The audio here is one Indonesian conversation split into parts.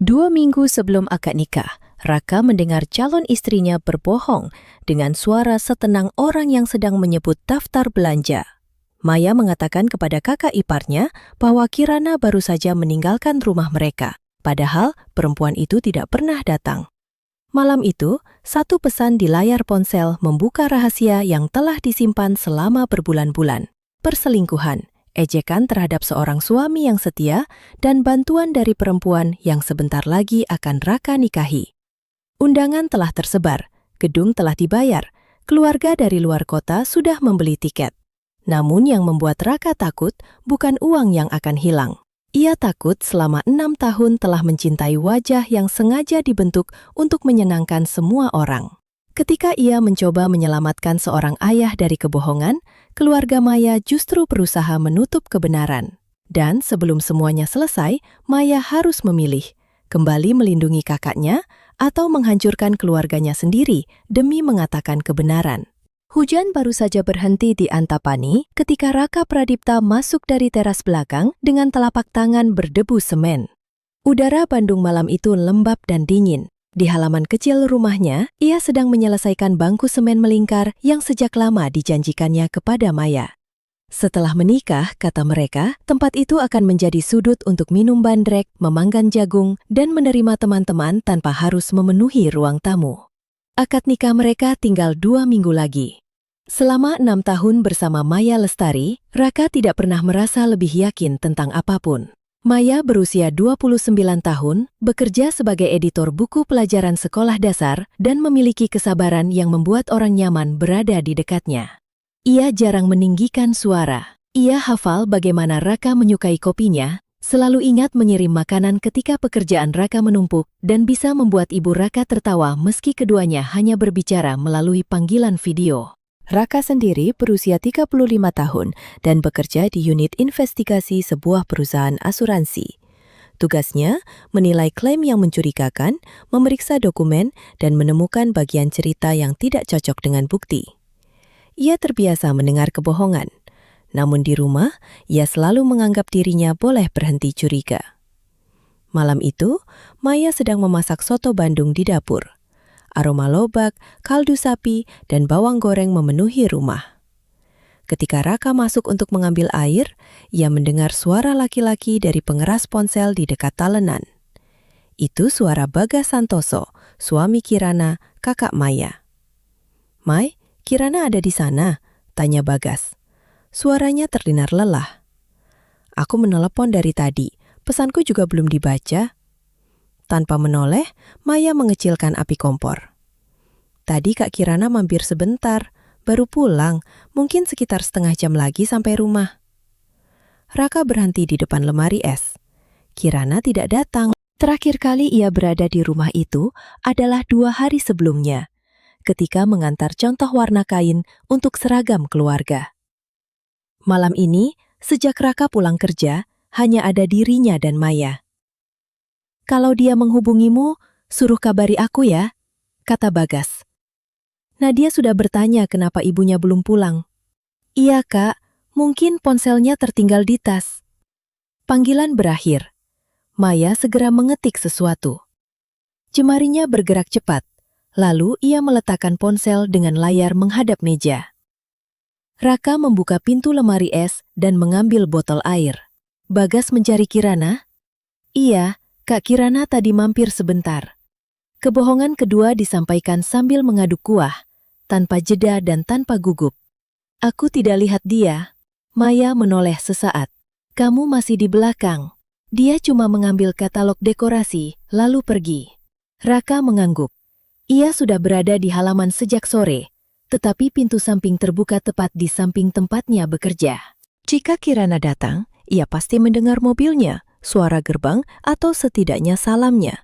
2 minggu sebelum akad nikah, Raka mendengar calon istrinya berbohong dengan suara setenang orang yang sedang menyebut daftar belanja. Maya mengatakan kepada kakak iparnya bahwa Kirana baru saja meninggalkan rumah mereka, padahal perempuan itu tidak pernah datang. Malam itu, satu pesan di layar ponsel membuka rahasia yang telah disimpan selama berbulan-bulan. Perselingkuhan, ejekan terhadap seorang suami yang setia, dan bantuan dari perempuan yang sebentar lagi akan Raka nikahi. Undangan telah tersebar, gedung telah dibayar, keluarga dari luar kota sudah membeli tiket. Namun yang membuat Raka takut bukan uang yang akan hilang. Ia takut selama 6 tahun telah mencintai wajah yang sengaja dibentuk untuk menyenangkan semua orang. Ketika ia mencoba menyelamatkan seorang ayah dari kebohongan, keluarga Maya justru berusaha menutup kebenaran. Dan sebelum semuanya selesai, Maya harus memilih, kembali melindungi kakaknya atau menghancurkan keluarganya sendiri demi mengatakan kebenaran. Hujan baru saja berhenti di Antapani ketika Raka Pradipta masuk dari teras belakang dengan telapak tangan berdebu semen. Udara Bandung malam itu lembab dan dingin. Di halaman kecil rumahnya, ia sedang menyelesaikan bangku semen melingkar yang sejak lama dijanjikannya kepada Maya. Setelah menikah, kata mereka, tempat itu akan menjadi sudut untuk minum bandrek, memanggang jagung, dan menerima teman-teman tanpa harus memenuhi ruang tamu. Akad nikah mereka tinggal 2 minggu lagi. Selama 6 tahun bersama Maya Lestari, Raka tidak pernah merasa lebih yakin tentang apapun. Maya berusia 29 tahun, bekerja sebagai editor buku pelajaran sekolah dasar, dan memiliki kesabaran yang membuat orang nyaman berada di dekatnya. Ia jarang meninggikan suara. Ia hafal bagaimana Raka menyukai kopinya, selalu ingat mengirim makanan ketika pekerjaan Raka menumpuk, dan bisa membuat ibu Raka tertawa meski keduanya hanya berbicara melalui panggilan video. Raka sendiri berusia 35 tahun dan bekerja di unit investigasi sebuah perusahaan asuransi. Tugasnya menilai klaim yang mencurigakan, memeriksa dokumen, dan menemukan bagian cerita yang tidak cocok dengan bukti. Ia terbiasa mendengar kebohongan, namun di rumah ia selalu menganggap dirinya boleh berhenti curiga. Malam itu, Maya sedang memasak soto Bandung di dapur. Aroma lobak, kaldu sapi, dan bawang goreng memenuhi rumah. Ketika Raka masuk untuk mengambil air, ia mendengar suara laki-laki dari pengeras ponsel di dekat talenan. Itu suara Bagas Santoso, suami Kirana, kakak Maya. "Mai, Kirana ada di sana?" tanya Bagas. Suaranya terdengar lelah. "Aku menelepon dari tadi, pesanku juga belum dibaca." Tanpa menoleh, Maya mengecilkan api kompor. "Tadi Kak Kirana mampir sebentar, baru pulang, mungkin sekitar setengah jam lagi sampai rumah." Raka berhenti di depan lemari es. Kirana tidak datang. Terakhir kali ia berada di rumah itu adalah 2 hari sebelumnya, ketika mengantar contoh warna kain untuk seragam keluarga. Malam ini, sejak Raka pulang kerja, hanya ada dirinya dan Maya. "Kalau dia menghubungimu, suruh kabari aku ya," kata Bagas. "Nadia sudah bertanya kenapa ibunya belum pulang." "Iya Kak, mungkin ponselnya tertinggal di tas." Panggilan berakhir. Maya segera mengetik sesuatu. Jemarinya bergerak cepat, lalu ia meletakkan ponsel dengan layar menghadap meja. Raka membuka pintu lemari es dan mengambil botol air. Bagas mencari Kirana? "Iya, Kak Kirana tadi mampir sebentar." Kebohongan kedua disampaikan sambil mengaduk kuah, tanpa jeda dan tanpa gugup. "Aku tidak lihat dia." Maya menoleh sesaat. "Kamu masih di belakang. Dia cuma mengambil katalog dekorasi, lalu pergi." Raka mengangguk. Ia sudah berada di halaman sejak sore, tetapi pintu samping terbuka tepat di samping tempatnya bekerja. Jika Kirana datang, ia pasti mendengar mobilnya, suara gerbang, atau setidaknya salamnya.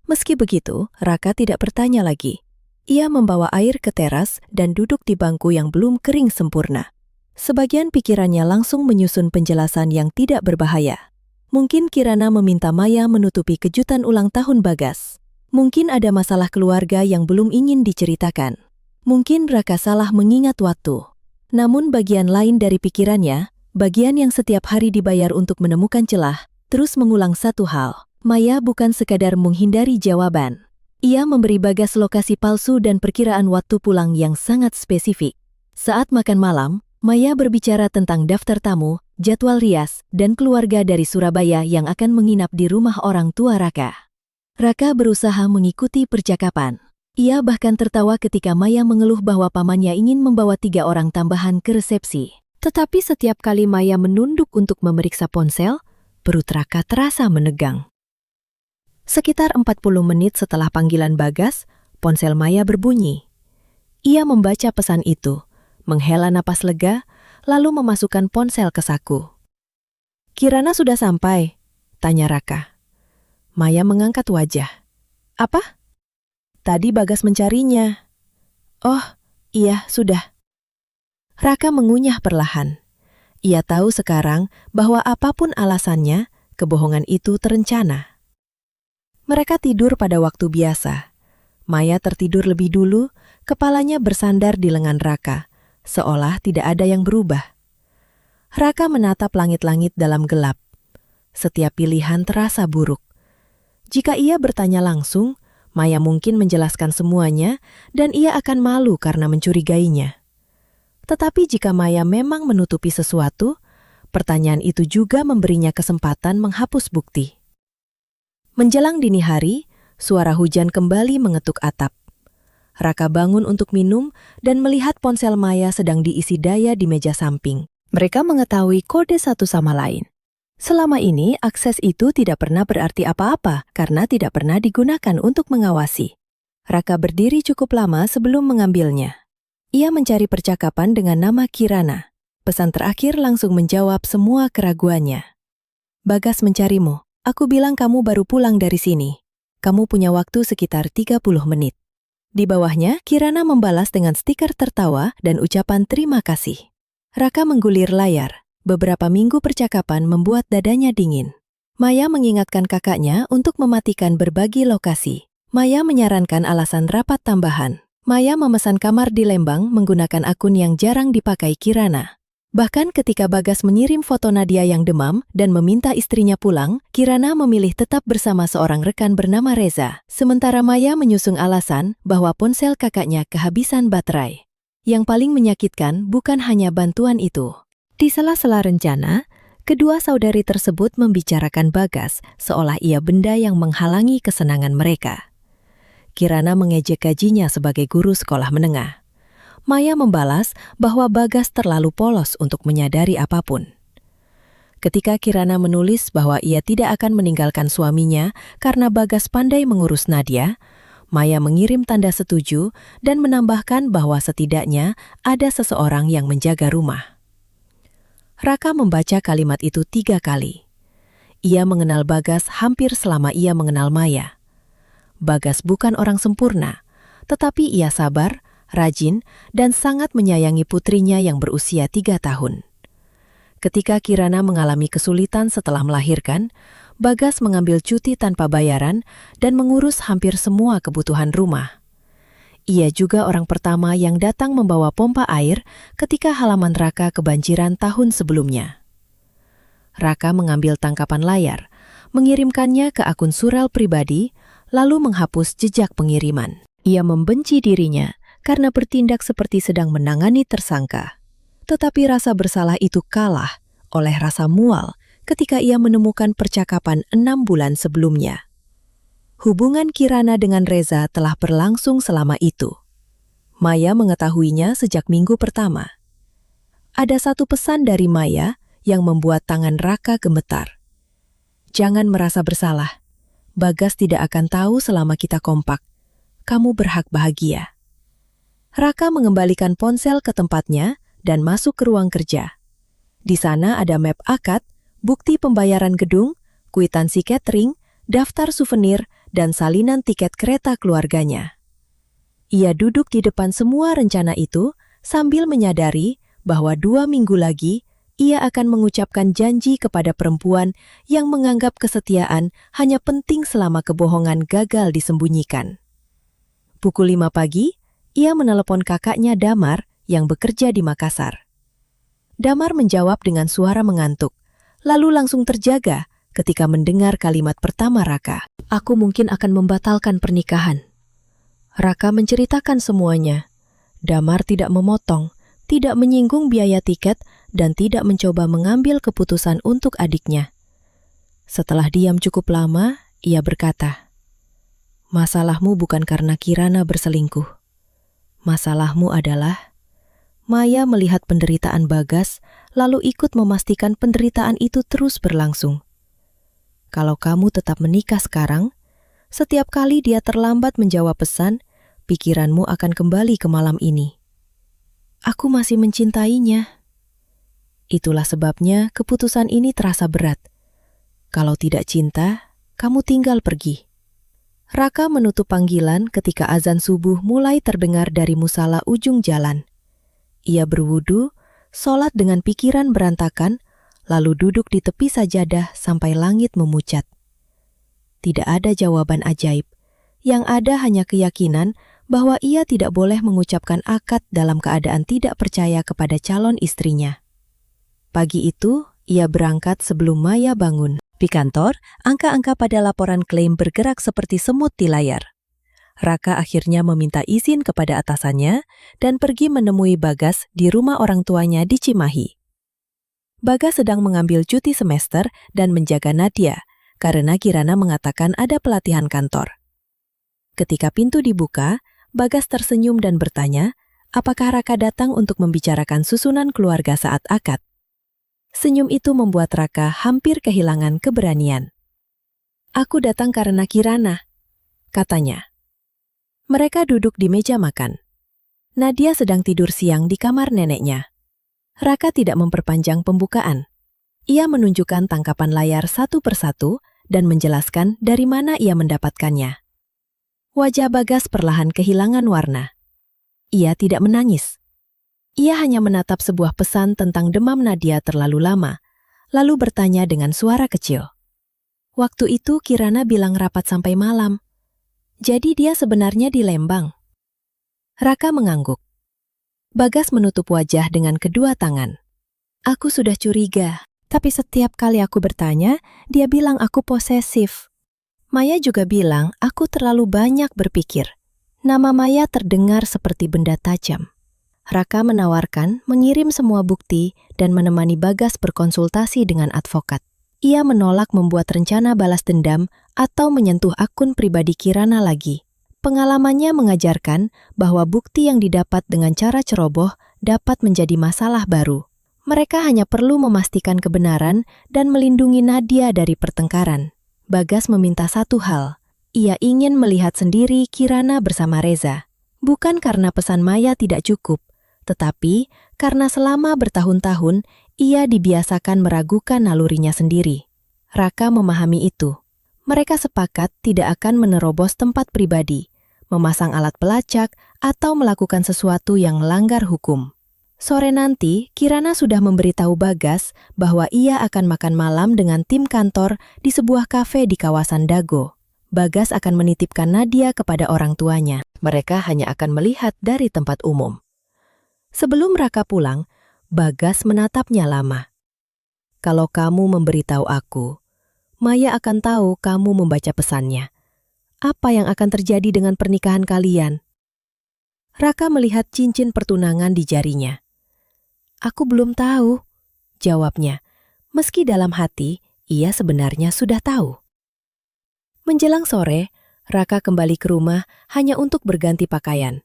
Meski begitu, Raka tidak bertanya lagi. Ia membawa air ke teras dan duduk di bangku yang belum kering sempurna. Sebagian pikirannya langsung menyusun penjelasan yang tidak berbahaya. Mungkin Kirana meminta Maya menutupi kejutan ulang tahun Bagas. Mungkin ada masalah keluarga yang belum ingin diceritakan. Mungkin Raka salah mengingat waktu. Namun bagian lain dari pikirannya, bagian yang setiap hari dibayar untuk menemukan celah, terus mengulang satu hal. Maya bukan sekadar menghindari jawaban. Ia memberi Bagas lokasi palsu dan perkiraan waktu pulang yang sangat spesifik. Saat makan malam, Maya berbicara tentang daftar tamu, jadwal rias, dan keluarga dari Surabaya yang akan menginap di rumah orang tua Raka. Raka berusaha mengikuti percakapan. Ia bahkan tertawa ketika Maya mengeluh bahwa pamannya ingin membawa 3 orang tambahan ke resepsi. Tetapi setiap kali Maya menunduk untuk memeriksa ponsel, perut Raka terasa menegang. Sekitar 40 menit setelah panggilan Bagas, ponsel Maya berbunyi. Ia membaca pesan itu, menghela napas lega, lalu memasukkan ponsel ke saku. "Kirana sudah sampai?" tanya Raka. Maya mengangkat wajah. "Apa?" "Tadi Bagas mencarinya." "Oh, iya, sudah." Raka mengunyah perlahan. Ia tahu sekarang bahwa apapun alasannya, kebohongan itu terencana. Mereka tidur pada waktu biasa. Maya tertidur lebih dulu, kepalanya bersandar di lengan Raka, seolah tidak ada yang berubah. Raka menatap langit-langit dalam gelap. Setiap pilihan terasa buruk. Jika ia bertanya langsung, Maya mungkin menjelaskan semuanya dan ia akan malu karena mencurigainya. Tetapi jika Maya memang menutupi sesuatu, pertanyaan itu juga memberinya kesempatan menghapus bukti. Menjelang dini hari, suara hujan kembali mengetuk atap. Raka bangun untuk minum dan melihat ponsel Maya sedang diisi daya di meja samping. Mereka mengetahui kode satu sama lain. Selama ini, akses itu tidak pernah berarti apa-apa karena tidak pernah digunakan untuk mengawasi. Raka berdiri cukup lama sebelum mengambilnya. Ia mencari percakapan dengan nama Kirana. Pesan terakhir langsung menjawab semua keraguannya. "Bagas mencarimu. Aku bilang kamu baru pulang dari sini. Kamu punya waktu sekitar 30 menit. Di bawahnya, Kirana membalas dengan stiker tertawa dan ucapan terima kasih. Raka menggulir layar. Beberapa minggu percakapan membuat dadanya dingin. Maya mengingatkan kakaknya untuk mematikan berbagi lokasi. Maya menyarankan alasan rapat tambahan. Maya memesan kamar di Lembang menggunakan akun yang jarang dipakai Kirana. Bahkan ketika Bagas mengirim foto Nadia yang demam dan meminta istrinya pulang, Kirana memilih tetap bersama seorang rekan bernama Reza. Sementara Maya menyusung alasan bahwa ponsel kakaknya kehabisan baterai. Yang paling menyakitkan bukan hanya bantuan itu. Di sela-sela rencana, kedua saudari tersebut membicarakan Bagas seolah ia benda yang menghalangi kesenangan mereka. Kirana mengejek gajinya sebagai guru sekolah menengah. Maya membalas bahwa Bagas terlalu polos untuk menyadari apapun. Ketika Kirana menulis bahwa ia tidak akan meninggalkan suaminya karena Bagas pandai mengurus Nadia, Maya mengirim tanda setuju dan menambahkan bahwa setidaknya ada seseorang yang menjaga rumah. Raka membaca kalimat itu 3 kali. Ia mengenal Bagas hampir selama ia mengenal Maya. Bagas bukan orang sempurna, tetapi ia sabar, rajin, dan sangat menyayangi putrinya yang berusia 3 tahun. Ketika Kirana mengalami kesulitan setelah melahirkan, Bagas mengambil cuti tanpa bayaran dan mengurus hampir semua kebutuhan rumah. Ia juga orang pertama yang datang membawa pompa air ketika halaman Raka kebanjiran tahun sebelumnya. Raka mengambil tangkapan layar, mengirimkannya ke akun surel pribadi, lalu menghapus jejak pengiriman. Ia membenci dirinya karena bertindak seperti sedang menangani tersangka. Tetapi rasa bersalah itu kalah oleh rasa mual ketika ia menemukan percakapan 6 bulan sebelumnya. Hubungan Kirana dengan Reza telah berlangsung selama itu. Maya mengetahuinya sejak minggu pertama. Ada satu pesan dari Maya yang membuat tangan Raka gemetar. "Jangan merasa bersalah. Bagas tidak akan tahu selama kita kompak. Kamu berhak bahagia." Raka mengembalikan ponsel ke tempatnya dan masuk ke ruang kerja. Di sana ada map akad, bukti pembayaran gedung, kwitansi catering, daftar souvenir, dan salinan tiket kereta keluarganya. Ia duduk di depan semua rencana itu sambil menyadari bahwa 2 minggu lagi ia akan mengucapkan janji kepada perempuan yang menganggap kesetiaan hanya penting selama kebohongan gagal disembunyikan. Pukul 5 pagi, ia menelepon kakaknya Damar yang bekerja di Makassar. Damar menjawab dengan suara mengantuk, lalu langsung terjaga ketika mendengar kalimat pertama Raka. Aku mungkin akan membatalkan pernikahan. Raka menceritakan semuanya. Damar tidak memotong, tidak menyinggung biaya tiket, dan tidak mencoba mengambil keputusan untuk adiknya. Setelah diam cukup lama, ia berkata, "Masalahmu bukan karena Kirana berselingkuh. Masalahmu adalah..." Maya melihat penderitaan Bagas, lalu ikut memastikan penderitaan itu terus berlangsung. Kalau kamu tetap menikah sekarang, setiap kali dia terlambat menjawab pesan, pikiranmu akan kembali ke malam ini. Aku masih mencintainya. Itulah sebabnya keputusan ini terasa berat. Kalau tidak cinta, kamu tinggal pergi. Raka menutup panggilan ketika azan subuh mulai terdengar dari musala ujung jalan. Ia berwudu, sholat dengan pikiran berantakan, lalu duduk di tepi sajadah sampai langit memucat. Tidak ada jawaban ajaib. Yang ada hanya keyakinan bahwa ia tidak boleh mengucapkan akad dalam keadaan tidak percaya kepada calon istrinya. Pagi itu, ia berangkat sebelum Maya bangun. Di kantor, angka-angka pada laporan klaim bergerak seperti semut di layar. Raka akhirnya meminta izin kepada atasannya dan pergi menemui Bagas di rumah orang tuanya di Cimahi. Bagas sedang mengambil cuti semester dan menjaga Nadia, karena Kirana mengatakan ada pelatihan kantor. Ketika pintu dibuka, Bagas tersenyum dan bertanya, apakah Raka datang untuk membicarakan susunan keluarga saat akad. Senyum itu membuat Raka hampir kehilangan keberanian. "Aku datang karena Kirana," katanya. Mereka duduk di meja makan. Nadia sedang tidur siang di kamar neneknya. Raka tidak memperpanjang pembukaan. Ia menunjukkan tangkapan layar satu persatu dan menjelaskan dari mana ia mendapatkannya. Wajah Bagas perlahan kehilangan warna. Ia tidak menangis. Ia hanya menatap sebuah pesan tentang demam Nadia terlalu lama, lalu bertanya dengan suara kecil. "Waktu itu Kirana bilang rapat sampai malam. Jadi dia sebenarnya di Lembang." Raka mengangguk. Bagas menutup wajah dengan kedua tangan. "Aku sudah curiga, tapi setiap kali aku bertanya, dia bilang aku posesif. Maya juga bilang aku terlalu banyak berpikir." Nama Maya terdengar seperti benda tajam. Raka menawarkan mengirim semua bukti dan menemani Bagas berkonsultasi dengan advokat. Ia menolak membuat rencana balas dendam atau menyentuh akun pribadi Kirana lagi. Pengalamannya mengajarkan bahwa bukti yang didapat dengan cara ceroboh dapat menjadi masalah baru. Mereka hanya perlu memastikan kebenaran dan melindungi Nadia dari pertengkaran. Bagas meminta satu hal. Ia ingin melihat sendiri Kirana bersama Reza. Bukan karena pesan Maya tidak cukup, tetapi karena selama bertahun-tahun ia dibiasakan meragukan nalurinya sendiri. Raka memahami itu. Mereka sepakat tidak akan menerobos tempat pribadi, memasang alat pelacak, atau melakukan sesuatu yang melanggar hukum. Sore nanti, Kirana sudah memberitahu Bagas bahwa ia akan makan malam dengan tim kantor di sebuah kafe di kawasan Dago. Bagas akan menitipkan Nadia kepada orang tuanya. Mereka hanya akan melihat dari tempat umum. Sebelum Raka pulang, Bagas menatapnya lama. "Kalau kamu memberitahu aku, Maya akan tahu kamu membaca pesannya. Apa yang akan terjadi dengan pernikahan kalian?" Raka melihat cincin pertunangan di jarinya. "Aku belum tahu," jawabnya, meski dalam hati ia sebenarnya sudah tahu. Menjelang sore, Raka kembali ke rumah hanya untuk berganti pakaian.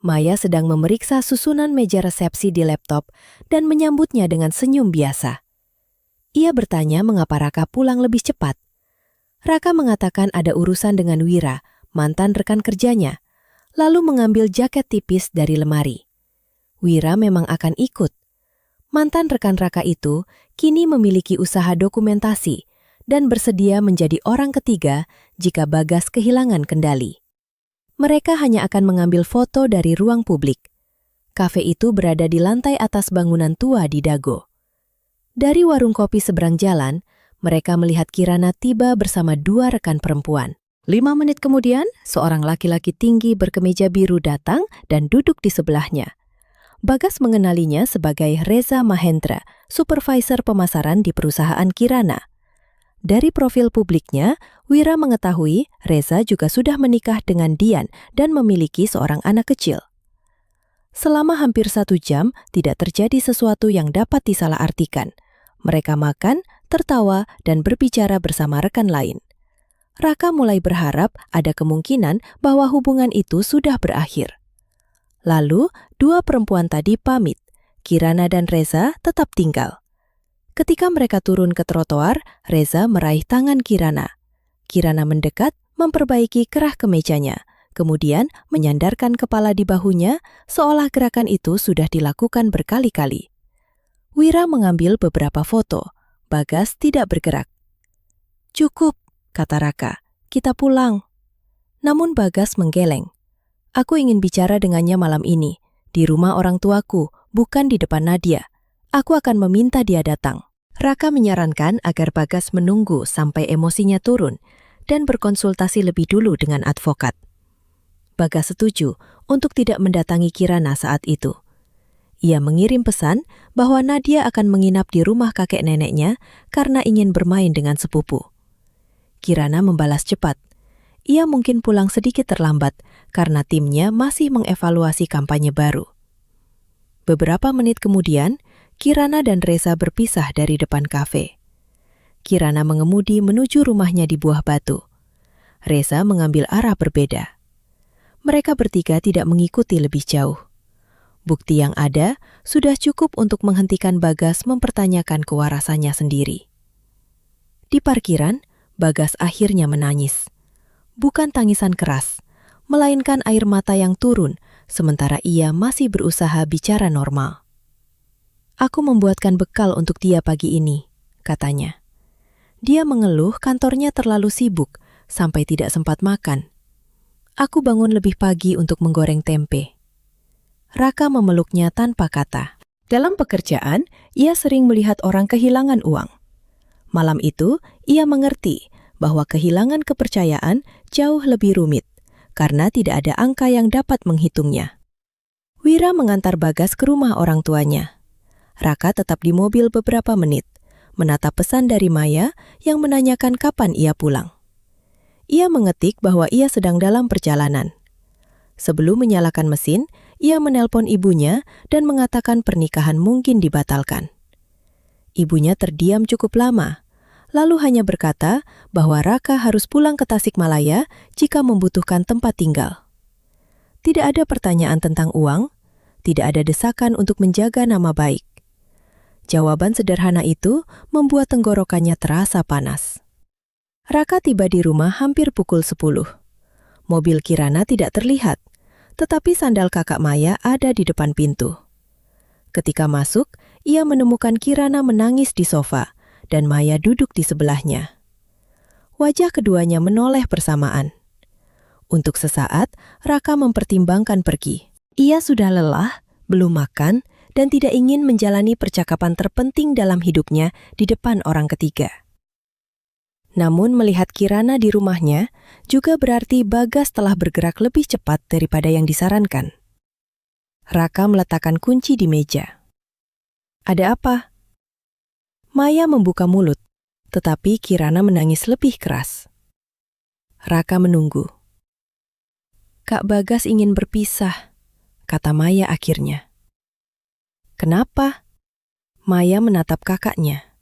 Maya sedang memeriksa susunan meja resepsi di laptop dan menyambutnya dengan senyum biasa. Ia bertanya mengapa Raka pulang lebih cepat. Raka mengatakan ada urusan dengan Wira, mantan rekan kerjanya, lalu mengambil jaket tipis dari lemari. Wira memang akan ikut. Mantan rekan Raka itu kini memiliki usaha dokumentasi dan bersedia menjadi orang ketiga jika Bagas kehilangan kendali. Mereka hanya akan mengambil foto dari ruang publik. Kafe itu berada di lantai atas bangunan tua di Dago. Dari warung kopi seberang jalan, mereka melihat Kirana tiba bersama dua rekan perempuan. 5 menit kemudian, seorang laki-laki tinggi berkemeja biru datang dan duduk di sebelahnya. Bagas mengenalinya sebagai Reza Mahendra, supervisor pemasaran di perusahaan Kirana. Dari profil publiknya, Wira mengetahui Reza juga sudah menikah dengan Dian dan memiliki seorang anak kecil. Selama hampir 1 jam, tidak terjadi sesuatu yang dapat disalahartikan. Mereka makan, tertawa, dan berbicara bersama rekan lain. Raka mulai berharap ada kemungkinan bahwa hubungan itu sudah berakhir. Lalu, 2 perempuan tadi pamit. Kirana dan Reza tetap tinggal. Ketika mereka turun ke trotoar, Reza meraih tangan Kirana. Kirana mendekat, memperbaiki kerah kemejanya, kemudian menyandarkan kepala di bahunya, seolah gerakan itu sudah dilakukan berkali-kali. Wira mengambil beberapa foto. Bagas tidak bergerak. "Cukup," kata Raka, "kita pulang." Namun Bagas menggeleng. "Aku ingin bicara dengannya malam ini, di rumah orang tuaku, bukan di depan Nadia. Aku akan meminta dia datang." Raka menyarankan agar Bagas menunggu sampai emosinya turun dan berkonsultasi lebih dulu dengan advokat. Bagas setuju untuk tidak mendatangi Kirana saat itu. Ia mengirim pesan bahwa Nadia akan menginap di rumah kakek neneknya karena ingin bermain dengan sepupu. Kirana membalas cepat. Ia mungkin pulang sedikit terlambat karena timnya masih mengevaluasi kampanye baru. Beberapa menit kemudian, Kirana dan Reza berpisah dari depan kafe. Kirana mengemudi menuju rumahnya di Buah Batu. Reza mengambil arah berbeda. Mereka bertiga tidak mengikuti lebih jauh. Bukti yang ada sudah cukup untuk menghentikan Bagas mempertanyakan kewarasannya sendiri. Di parkiran, Bagas akhirnya menangis. Bukan tangisan keras, melainkan air mata yang turun, sementara ia masih berusaha bicara normal. "Aku membuatkan bekal untuk dia pagi ini," katanya. Dia mengeluh kantornya terlalu sibuk, sampai tidak sempat makan. "Aku bangun lebih pagi untuk menggoreng tempe." Raka memeluknya tanpa kata. Dalam pekerjaan, ia sering melihat orang kehilangan uang. Malam itu, ia mengerti bahwa kehilangan kepercayaan jauh lebih rumit, karena tidak ada angka yang dapat menghitungnya. Wira mengantar Bagas ke rumah orang tuanya. Raka tetap di mobil beberapa menit, menatap pesan dari Maya yang menanyakan kapan ia pulang. Ia mengetik bahwa ia sedang dalam perjalanan. Sebelum menyalakan mesin, ia menelpon ibunya dan mengatakan pernikahan mungkin dibatalkan. Ibunya terdiam cukup lama, lalu hanya berkata bahwa Raka harus pulang ke Tasikmalaya jika membutuhkan tempat tinggal. Tidak ada pertanyaan tentang uang, tidak ada desakan untuk menjaga nama baik. Jawaban sederhana itu membuat tenggorokannya terasa panas. Raka tiba di rumah hampir pukul 10. Mobil Kirana tidak terlihat, tetapi sandal kakak Maya ada di depan pintu. Ketika masuk, ia menemukan Kirana menangis di sofa dan Maya duduk di sebelahnya. Wajah keduanya menoleh bersamaan. Untuk sesaat, Raka mempertimbangkan pergi. Ia sudah lelah, belum makan, dan tidak ingin menjalani percakapan terpenting dalam hidupnya di depan orang ketiga. Namun melihat Kirana di rumahnya juga berarti Bagas telah bergerak lebih cepat daripada yang disarankan. Raka meletakkan kunci di meja. "Ada apa?" Maya membuka mulut, tetapi Kirana menangis lebih keras. Raka menunggu. "Kak Bagas ingin berpisah," kata Maya akhirnya. "Kenapa?" Maya menatap kakaknya.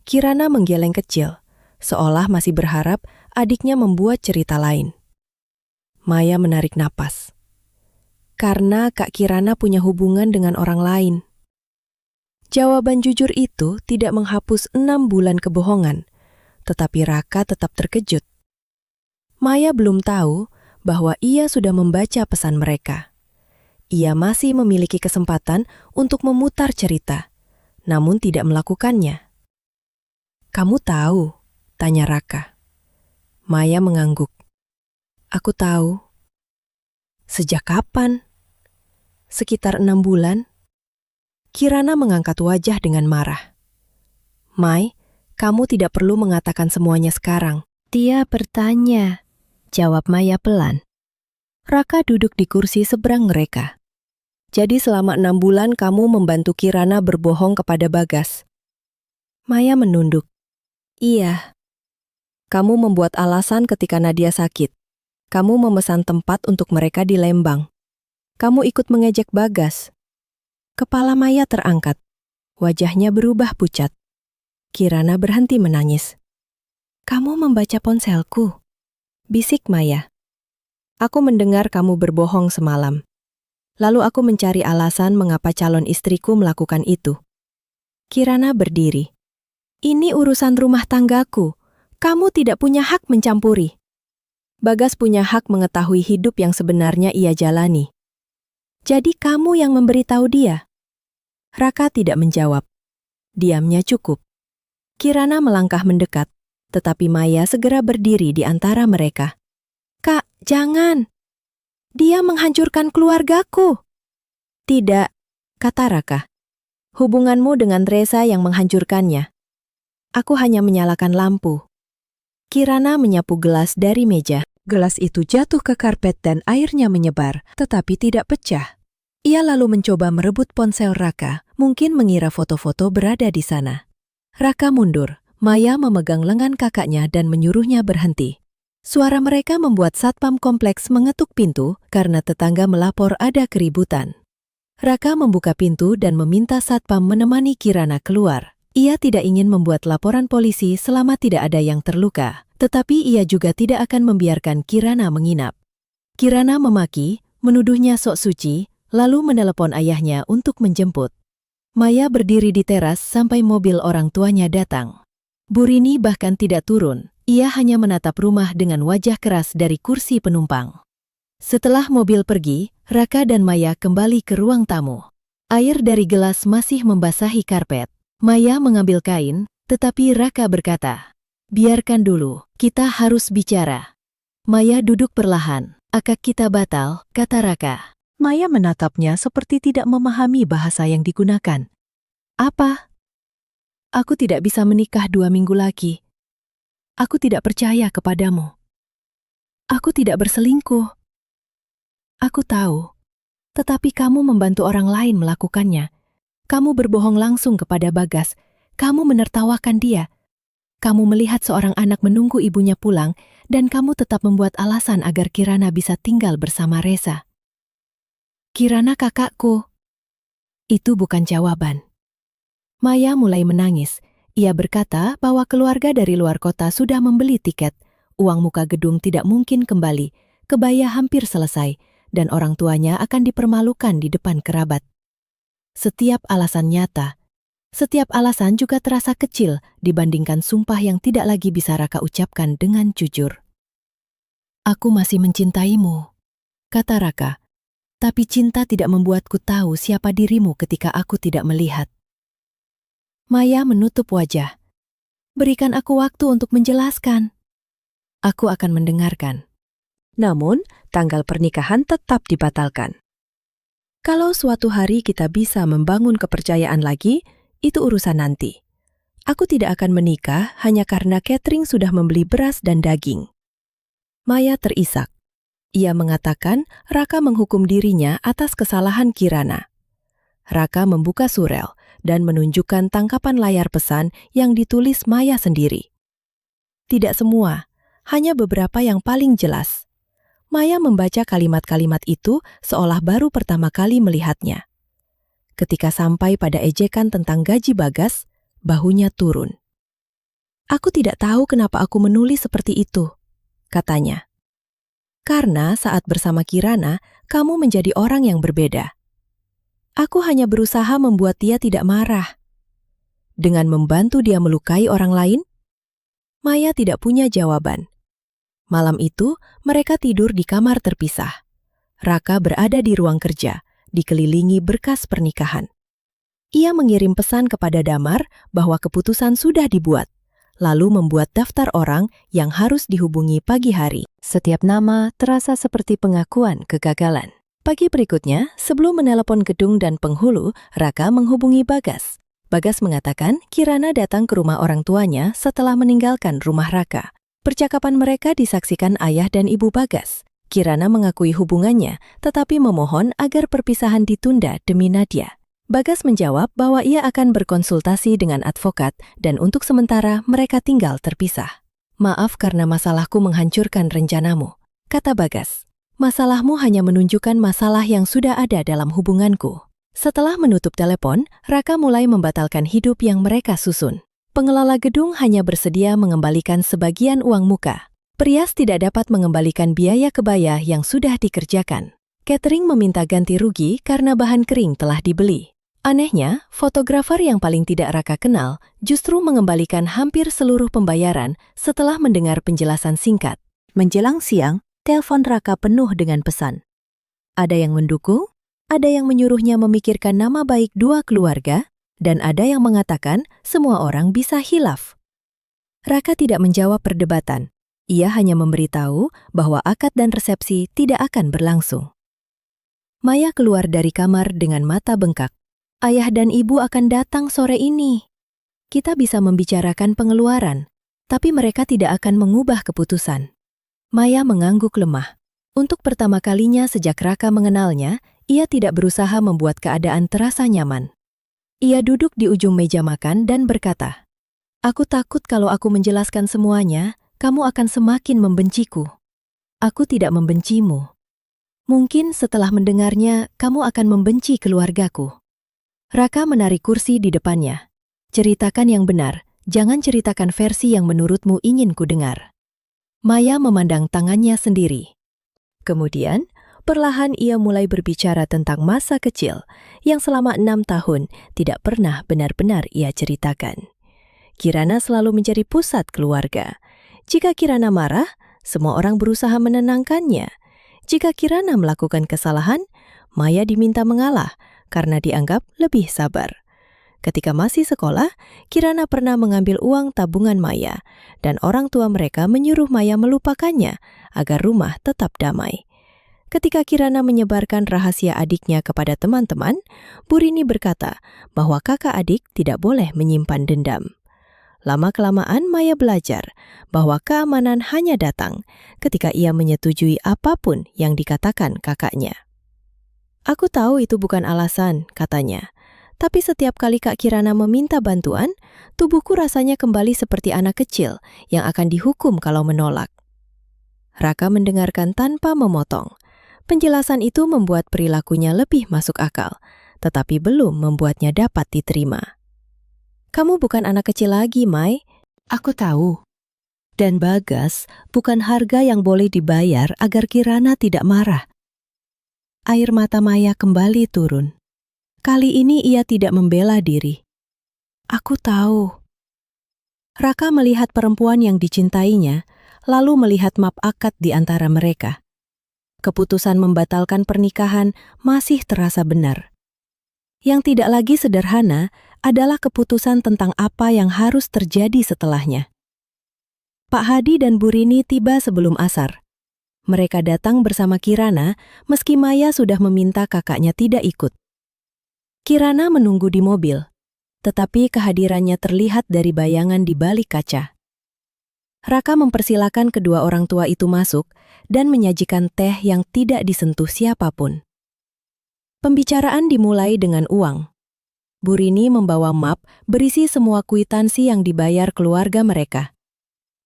Kirana menggeleng kecil, seolah masih berharap adiknya membuat cerita lain. Maya menarik napas. "Karena Kak Kirana punya hubungan dengan orang lain." Jawaban jujur itu tidak menghapus 6 bulan kebohongan, tetapi Raka tetap terkejut. Maya belum tahu bahwa ia sudah membaca pesan mereka. Ia masih memiliki kesempatan untuk memutar cerita, namun tidak melakukannya. "Kamu tahu?" tanya Raka. Maya mengangguk. "Aku tahu." "Sejak kapan?" "Sekitar 6 bulan. Kirana mengangkat wajah dengan marah. "Mai, kamu tidak perlu mengatakan semuanya sekarang." "Dia bertanya," jawab Maya pelan. Raka duduk di kursi seberang mereka. "Jadi selama 6 bulan kamu membantu Kirana berbohong kepada Bagas?" Maya menunduk. "Iya." Kamu membuat alasan ketika Nadia sakit. Kamu memesan tempat untuk mereka di Lembang. Kamu ikut mengejek Bagas. Kepala Maya terangkat. Wajahnya berubah pucat. Kirana berhenti menangis. Kamu membaca ponselku, bisik Maya. Aku mendengar kamu berbohong semalam. Lalu aku mencari alasan mengapa calon istriku melakukan itu. Kirana berdiri. Ini urusan rumah tanggaku. Kamu tidak punya hak mencampuri. Bagas punya hak mengetahui hidup yang sebenarnya ia jalani. Jadi kamu yang memberitahu dia. Raka tidak menjawab. Diamnya cukup. Kirana melangkah mendekat, tetapi Maya segera berdiri di antara mereka. Kak, jangan. Dia menghancurkan keluargaku. Tidak, kata Raka. Hubunganmu dengan Reza yang menghancurkannya. Aku hanya menyalakan lampu. Kirana menyapu gelas dari meja. Gelas itu jatuh ke karpet dan airnya menyebar, tetapi tidak pecah. Ia lalu mencoba merebut ponsel Raka, mungkin mengira foto-foto berada di sana. Raka mundur. Maya memegang lengan kakaknya dan menyuruhnya berhenti. Suara mereka membuat satpam kompleks mengetuk pintu karena tetangga melapor ada keributan. Raka membuka pintu dan meminta satpam menemani Kirana keluar. Ia tidak ingin membuat laporan polisi selama tidak ada yang terluka, tetapi ia juga tidak akan membiarkan Kirana menginap. Kirana memaki, menuduhnya sok suci, lalu menelepon ayahnya untuk menjemput. Maya berdiri di teras sampai mobil orang tuanya datang. Burini bahkan tidak turun. Ia hanya menatap rumah dengan wajah keras dari kursi penumpang. Setelah mobil pergi, Raka dan Maya kembali ke ruang tamu. Air dari gelas masih membasahi karpet. Maya mengambil kain, tetapi Raka berkata, "Biarkan dulu, kita harus bicara." Maya duduk perlahan. "Akad kita batal," kata Raka. Maya menatapnya seperti tidak memahami bahasa yang digunakan. "Apa?" "Aku tidak bisa menikah 2 minggu lagi. Aku tidak percaya kepadamu. Aku tidak berselingkuh. Aku tahu, tetapi kamu membantu orang lain melakukannya. Kamu berbohong langsung kepada Bagas. Kamu menertawakan dia. Kamu melihat seorang anak menunggu ibunya pulang, dan kamu tetap membuat alasan agar Kirana bisa tinggal bersama Reza. Kirana kakakku." Itu bukan jawaban. Maya mulai menangis. Ia berkata bahwa keluarga dari luar kota sudah membeli tiket, uang muka gedung tidak mungkin kembali, kebaya hampir selesai, dan orang tuanya akan dipermalukan di depan kerabat. Setiap alasan nyata, setiap alasan juga terasa kecil dibandingkan sumpah yang tidak lagi bisa Raka ucapkan dengan jujur. "Aku masih mencintaimu," kata Raka, "tapi cinta tidak membuatku tahu siapa dirimu ketika aku tidak melihat." Maya menutup wajah. "Berikan aku waktu untuk menjelaskan." "Aku akan mendengarkan." Namun, tanggal pernikahan tetap dibatalkan. Kalau suatu hari kita bisa membangun kepercayaan lagi, itu urusan nanti. Aku tidak akan menikah hanya karena catering sudah membeli beras dan daging. Maya terisak. Ia mengatakan Raka menghukum dirinya atas kesalahan Kirana. Raka membuka surel dan menunjukkan tangkapan layar pesan yang ditulis Maya sendiri. Tidak semua, hanya beberapa yang paling jelas. Maya membaca kalimat-kalimat itu seolah baru pertama kali melihatnya. Ketika sampai pada ejekan tentang gaji Bagas, bahunya turun. "Aku tidak tahu kenapa aku menulis seperti itu," katanya. "Karena saat bersama Kirana, kamu menjadi orang yang berbeda. Aku hanya berusaha membuat dia tidak marah. Dengan membantu dia melukai orang lain?" Maya tidak punya jawaban. Malam itu, mereka tidur di kamar terpisah. Raka berada di ruang kerja, dikelilingi berkas pernikahan. Ia mengirim pesan kepada Damar bahwa keputusan sudah dibuat, lalu membuat daftar orang yang harus dihubungi pagi hari. Setiap nama terasa seperti pengakuan kegagalan. Pagi berikutnya, sebelum menelepon gedung dan penghulu, Raka menghubungi Bagas. Bagas mengatakan Kirana datang ke rumah orang tuanya setelah meninggalkan rumah Raka. Percakapan mereka disaksikan ayah dan ibu Bagas. Kirana mengakui hubungannya, tetapi memohon agar perpisahan ditunda demi Nadia. Bagas menjawab bahwa ia akan berkonsultasi dengan advokat dan untuk sementara mereka tinggal terpisah. Maaf karena masalahku menghancurkan rencanamu, kata Bagas. Masalahmu hanya menunjukkan masalah yang sudah ada dalam hubunganku. Setelah menutup telepon, Raka mulai membatalkan hidup yang mereka susun. Pengelola gedung hanya bersedia mengembalikan sebagian uang muka. Prias tidak dapat mengembalikan biaya kebaya yang sudah dikerjakan. Catering meminta ganti rugi karena bahan kering telah dibeli. Anehnya, fotografer yang paling tidak Raka kenal justru mengembalikan hampir seluruh pembayaran setelah mendengar penjelasan singkat. Menjelang siang, telepon Raka penuh dengan pesan. Ada yang mendukung, ada yang menyuruhnya memikirkan nama baik dua keluarga, dan ada yang mengatakan semua orang bisa hilaf. Raka tidak menjawab perdebatan. Ia hanya memberitahu bahwa akad dan resepsi tidak akan berlangsung. Maya keluar dari kamar dengan mata bengkak. Ayah dan ibu akan datang sore ini. Kita bisa membicarakan pengeluaran, tapi mereka tidak akan mengubah keputusan. Maya mengangguk lemah. Untuk pertama kalinya sejak Raka mengenalnya, ia tidak berusaha membuat keadaan terasa nyaman. Ia duduk di ujung meja makan dan berkata, "Aku takut kalau aku menjelaskan semuanya, kamu akan semakin membenciku." "Aku tidak membencimu. Mungkin setelah mendengarnya, kamu akan membenci keluargaku." Raka menarik kursi di depannya. "Ceritakan yang benar, jangan ceritakan versi yang menurutmu ingin ku dengar." Maya memandang tangannya sendiri. Kemudian, perlahan ia mulai berbicara tentang masa kecil yang selama 6 tahun tidak pernah benar-benar ia ceritakan. Kirana selalu menjadi pusat keluarga. Jika Kirana marah, semua orang berusaha menenangkannya. Jika Kirana melakukan kesalahan, Maya diminta mengalah karena dianggap lebih sabar. Ketika masih sekolah, Kirana pernah mengambil uang tabungan Maya, dan orang tua mereka menyuruh Maya melupakannya agar rumah tetap damai. Ketika Kirana menyebarkan rahasia adiknya kepada teman-teman, Burini berkata bahwa kakak adik tidak boleh menyimpan dendam. Lama-kelamaan Maya belajar bahwa keamanan hanya datang ketika ia menyetujui apapun yang dikatakan kakaknya. "Aku tahu itu bukan alasan," katanya. "Tapi setiap kali Kak Kirana meminta bantuan, tubuhku rasanya kembali seperti anak kecil yang akan dihukum kalau menolak." Raka mendengarkan tanpa memotong. Penjelasan itu membuat perilakunya lebih masuk akal, tetapi belum membuatnya dapat diterima. "Kamu bukan anak kecil lagi, Mai. Aku tahu. Dan Bagas bukan harga yang boleh dibayar agar Kirana tidak marah." Air mata Maya kembali turun. Kali ini ia tidak membela diri. "Aku tahu." Raka melihat perempuan yang dicintainya, lalu melihat map akad di antara mereka. Keputusan membatalkan pernikahan masih terasa benar. Yang tidak lagi sederhana adalah keputusan tentang apa yang harus terjadi setelahnya. Pak Hadi dan Burini tiba sebelum asar. Mereka datang bersama Kirana meski Maya sudah meminta kakaknya tidak ikut. Kirana menunggu di mobil, tetapi kehadirannya terlihat dari bayangan di balik kaca. Raka mempersilakan kedua orang tua itu masuk dan menyajikan teh yang tidak disentuh siapapun. Pembicaraan dimulai dengan uang. Burini membawa map berisi semua kwitansi yang dibayar keluarga mereka.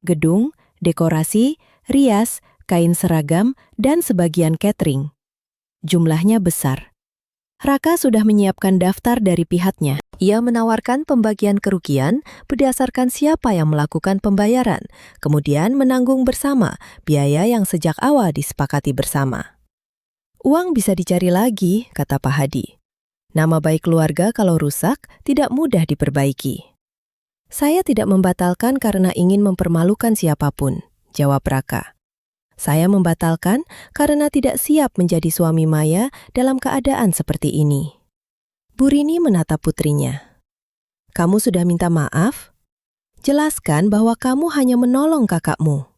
Gedung, dekorasi, rias, kain seragam, dan sebagian catering. Jumlahnya besar. Raka sudah menyiapkan daftar dari pihaknya. Ia menawarkan pembagian kerugian berdasarkan siapa yang melakukan pembayaran, kemudian menanggung bersama biaya yang sejak awal disepakati bersama. "Uang bisa dicari lagi," kata Pak Hadi. "Nama baik keluarga kalau rusak tidak mudah diperbaiki." "Saya tidak membatalkan karena ingin mempermalukan siapapun," jawab Raka. "Saya membatalkan karena tidak siap menjadi suami Maya dalam keadaan seperti ini." Burini menatap putrinya. "Kamu sudah minta maaf? Jelaskan bahwa kamu hanya menolong kakakmu."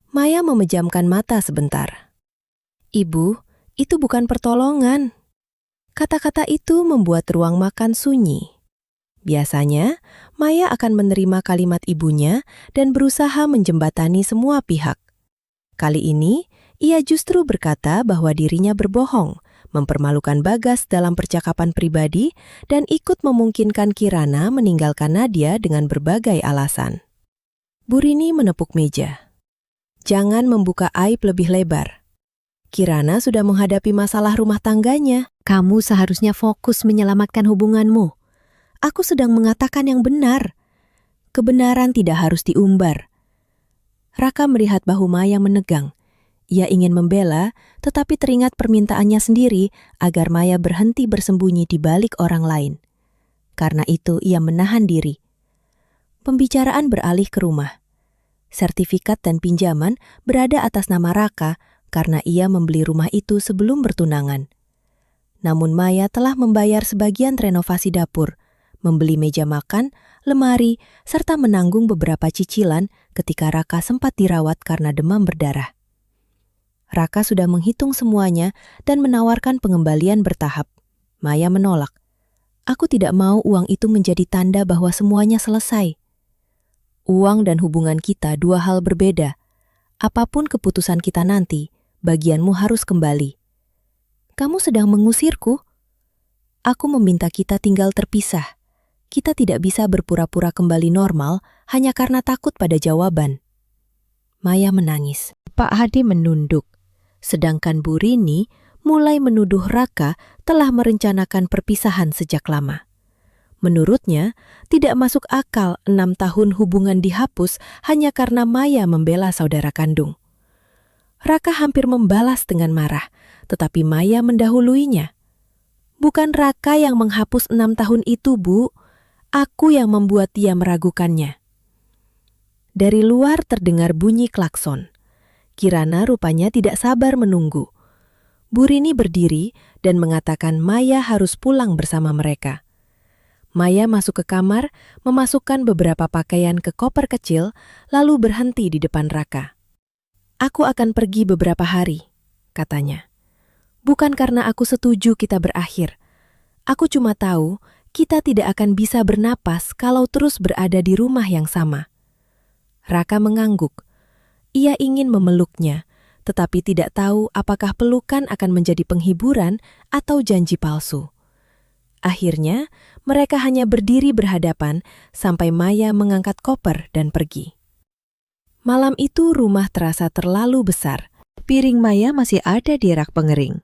Maya memejamkan mata sebentar. "Ibu, itu bukan pertolongan." Kata-kata itu membuat ruang makan sunyi. Biasanya, Maya akan menerima kalimat ibunya dan berusaha menjembatani semua pihak. Kali ini, ia justru berkata bahwa dirinya berbohong, mempermalukan Bagas dalam percakapan pribadi, dan ikut memungkinkan Kirana meninggalkan Nadia dengan berbagai alasan. Bu Rini menepuk meja. Jangan membuka aib lebih lebar. Kirana sudah menghadapi masalah rumah tangganya. Kamu seharusnya fokus menyelamatkan hubunganmu. Aku sedang mengatakan yang benar. Kebenaran tidak harus diumbar. Raka melihat bahu Maya menegang. Ia ingin membela, tetapi teringat permintaannya sendiri agar Maya berhenti bersembunyi di balik orang lain. Karena itu ia menahan diri. Pembicaraan beralih ke rumah. Sertifikat dan pinjaman berada atas nama Raka karena ia membeli rumah itu sebelum bertunangan. Namun Maya telah membayar sebagian renovasi dapur, membeli meja makan, lemari, serta menanggung beberapa cicilan ketika Raka sempat dirawat karena demam berdarah. Raka sudah menghitung semuanya dan menawarkan pengembalian bertahap. Maya menolak. Aku tidak mau uang itu menjadi tanda bahwa semuanya selesai. Uang dan hubungan kita dua hal berbeda. Apapun keputusan kita nanti, bagianmu harus kembali. Kamu sedang mengusirku? Aku meminta kita tinggal terpisah. Kita tidak bisa berpura-pura kembali normal hanya karena takut pada jawaban. Maya menangis. Pak Hadi menunduk. Sedangkan Bu Rini mulai menuduh Raka telah merencanakan perpisahan sejak lama. Menurutnya, tidak masuk akal 6 tahun hubungan dihapus hanya karena Maya membela saudara kandung. Raka hampir membalas dengan marah, tetapi Maya mendahuluinya. Bukan Raka yang menghapus 6 tahun itu, Bu. Aku yang membuat dia meragukannya. Dari luar terdengar bunyi klakson. Kirana rupanya tidak sabar menunggu. Bu Rini berdiri dan mengatakan Maya harus pulang bersama mereka. Maya masuk ke kamar, memasukkan beberapa pakaian ke koper kecil, lalu berhenti di depan Raka. Aku akan pergi beberapa hari, katanya. Bukan karena aku setuju kita berakhir. Aku cuma tahu kita tidak akan bisa bernapas kalau terus berada di rumah yang sama. Raka mengangguk. Ia ingin memeluknya, tetapi tidak tahu apakah pelukan akan menjadi penghiburan atau janji palsu. Akhirnya, mereka hanya berdiri berhadapan sampai Maya mengangkat koper dan pergi. Malam itu rumah terasa terlalu besar. Piring Maya masih ada di rak pengering.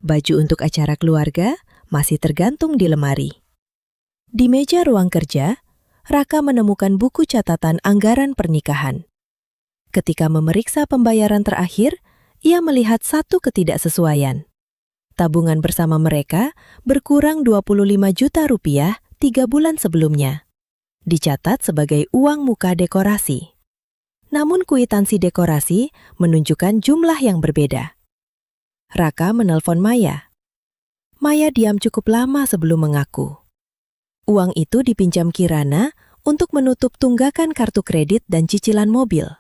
Baju untuk acara keluarga masih tergantung di lemari. Di meja ruang kerja, Raka menemukan buku catatan anggaran pernikahan. Ketika memeriksa pembayaran terakhir, ia melihat satu ketidaksesuaian. Tabungan bersama mereka berkurang 25 juta rupiah 3 bulan sebelumnya. Dicatat sebagai uang muka dekorasi. Namun kwitansi dekorasi menunjukkan jumlah yang berbeda. Raka menelpon Maya. Maya diam cukup lama sebelum mengaku. Uang itu dipinjam Kirana untuk menutup tunggakan kartu kredit dan cicilan mobil.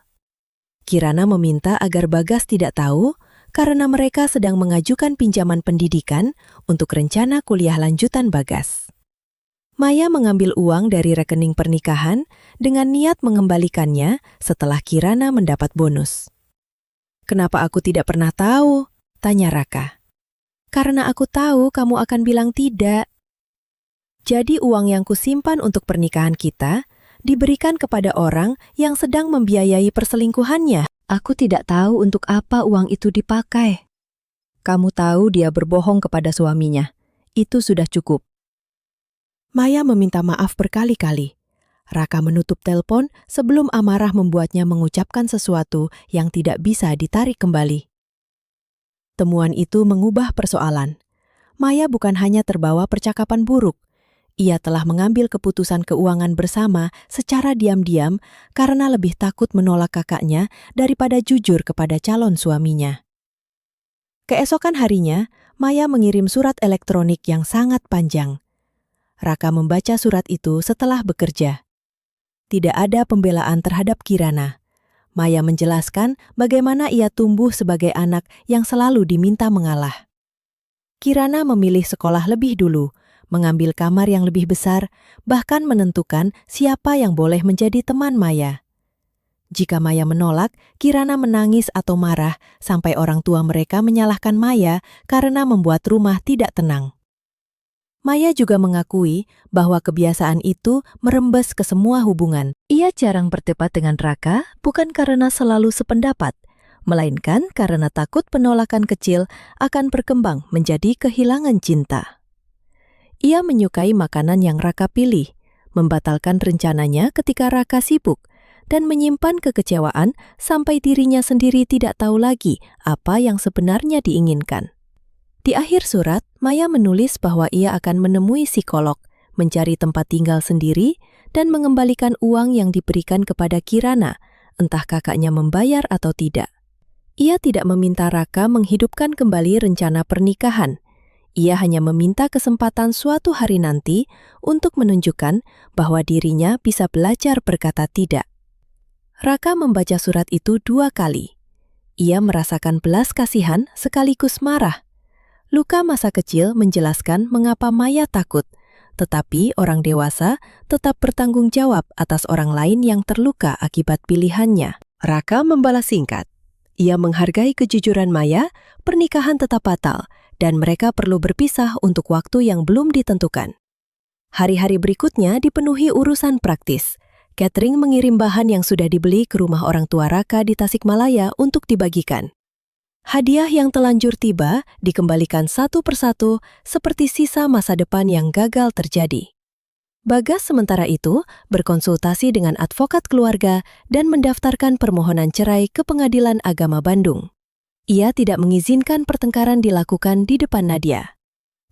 Kirana meminta agar Bagas tidak tahu karena mereka sedang mengajukan pinjaman pendidikan untuk rencana kuliah lanjutan Bagas. Maya mengambil uang dari rekening pernikahan dengan niat mengembalikannya setelah Kirana mendapat bonus. "Kenapa aku tidak pernah tahu?" tanya Raka. "Karena aku tahu kamu akan bilang tidak. Jadi uang yang kusimpan untuk pernikahan kita diberikan kepada orang yang sedang membiayai perselingkuhannya. Aku tidak tahu untuk apa uang itu dipakai. Kamu tahu dia berbohong kepada suaminya. Itu sudah cukup." Maya meminta maaf berkali-kali. Raka menutup telepon sebelum amarah membuatnya mengucapkan sesuatu yang tidak bisa ditarik kembali. Temuan itu mengubah persoalan. Maya bukan hanya terbawa percakapan buruk. Ia telah mengambil keputusan keuangan bersama secara diam-diam karena lebih takut menolak kakaknya daripada jujur kepada calon suaminya. Keesokan harinya, Maya mengirim surat elektronik yang sangat panjang. Raka membaca surat itu setelah bekerja. Tidak ada pembelaan terhadap Kirana. Maya menjelaskan bagaimana ia tumbuh sebagai anak yang selalu diminta mengalah. Kirana memilih sekolah lebih dulu, mengambil kamar yang lebih besar, bahkan menentukan siapa yang boleh menjadi teman Maya. Jika Maya menolak, Kirana menangis atau marah sampai orang tua mereka menyalahkan Maya karena membuat rumah tidak tenang. Maya juga mengakui bahwa kebiasaan itu merembes ke semua hubungan. Ia jarang berdebat dengan Raka bukan karena selalu sependapat, melainkan karena takut penolakan kecil akan berkembang menjadi kehilangan cinta. Ia menyukai makanan yang Raka pilih, membatalkan rencananya ketika Raka sibuk, dan menyimpan kekecewaan sampai dirinya sendiri tidak tahu lagi apa yang sebenarnya diinginkan. Di akhir surat, Maya menulis bahwa ia akan menemui psikolog, mencari tempat tinggal sendiri, dan mengembalikan uang yang diberikan kepada Kirana, entah kakaknya membayar atau tidak. Ia tidak meminta Raka menghidupkan kembali rencana pernikahan. Ia hanya meminta kesempatan suatu hari nanti untuk menunjukkan bahwa dirinya bisa belajar berkata tidak. Raka membaca surat itu 2 kali. Ia merasakan belas kasihan sekaligus marah. Luka masa kecil menjelaskan mengapa Maya takut, tetapi orang dewasa tetap bertanggung jawab atas orang lain yang terluka akibat pilihannya. Raka membalas singkat. Ia menghargai kejujuran Maya, pernikahan tetap batal, dan mereka perlu berpisah untuk waktu yang belum ditentukan. Hari-hari berikutnya dipenuhi urusan praktis. Catering mengirim bahan yang sudah dibeli ke rumah orang tua Raka di Tasikmalaya untuk dibagikan. Hadiah yang telanjur tiba dikembalikan satu persatu seperti sisa masa depan yang gagal terjadi. Bagas sementara itu berkonsultasi dengan advokat keluarga dan mendaftarkan permohonan cerai ke Pengadilan Agama Bandung. Ia tidak mengizinkan pertengkaran dilakukan di depan Nadia.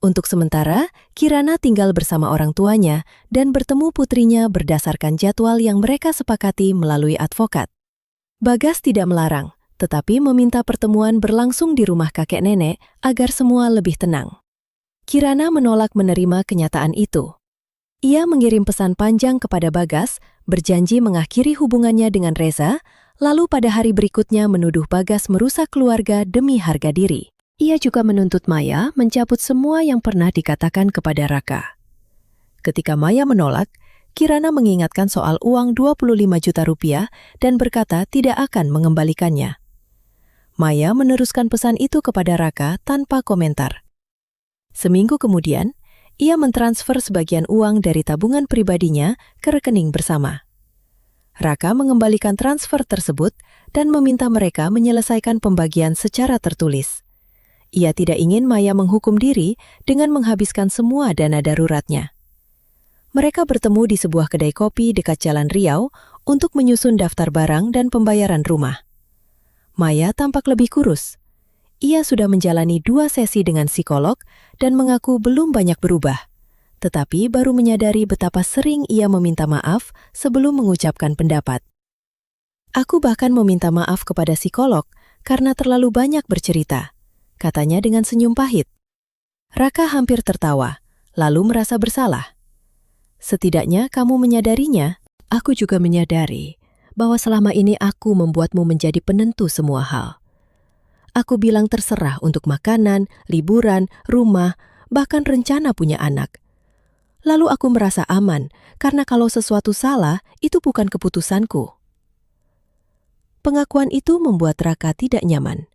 Untuk sementara, Kirana tinggal bersama orang tuanya dan bertemu putrinya berdasarkan jadwal yang mereka sepakati melalui advokat. Bagas tidak melarang, tetapi meminta pertemuan berlangsung di rumah kakek nenek agar semua lebih tenang. Kirana menolak menerima kenyataan itu. Ia mengirim pesan panjang kepada Bagas, berjanji mengakhiri hubungannya dengan Reza, lalu pada hari berikutnya menuduh Bagas merusak keluarga demi harga diri. Ia juga menuntut Maya mencabut semua yang pernah dikatakan kepada Raka. Ketika Maya menolak, Kirana mengingatkan soal uang 25 juta rupiah dan berkata tidak akan mengembalikannya. Maya meneruskan pesan itu kepada Raka tanpa komentar. Seminggu kemudian, ia mentransfer sebagian uang dari tabungan pribadinya ke rekening bersama. Raka mengembalikan transfer tersebut dan meminta mereka menyelesaikan pembagian secara tertulis. Ia tidak ingin Maya menghukum diri dengan menghabiskan semua dana daruratnya. Mereka bertemu di sebuah kedai kopi dekat Jalan Riau untuk menyusun daftar barang dan pembayaran rumah. Maya tampak lebih kurus. Ia sudah menjalani 2 sesi dengan psikolog dan mengaku belum banyak berubah, tetapi baru menyadari betapa sering ia meminta maaf sebelum mengucapkan pendapat. Aku bahkan meminta maaf kepada psikolog karena terlalu banyak bercerita, katanya dengan senyum pahit. Raka hampir tertawa, lalu merasa bersalah. Setidaknya kamu menyadarinya. Aku juga menyadari bahwa selama ini aku membuatmu menjadi penentu semua hal. Aku bilang terserah untuk makanan, liburan, rumah, bahkan rencana punya anak. Lalu aku merasa aman, karena kalau sesuatu salah, itu bukan keputusanku. Pengakuan itu membuat Raka tidak nyaman.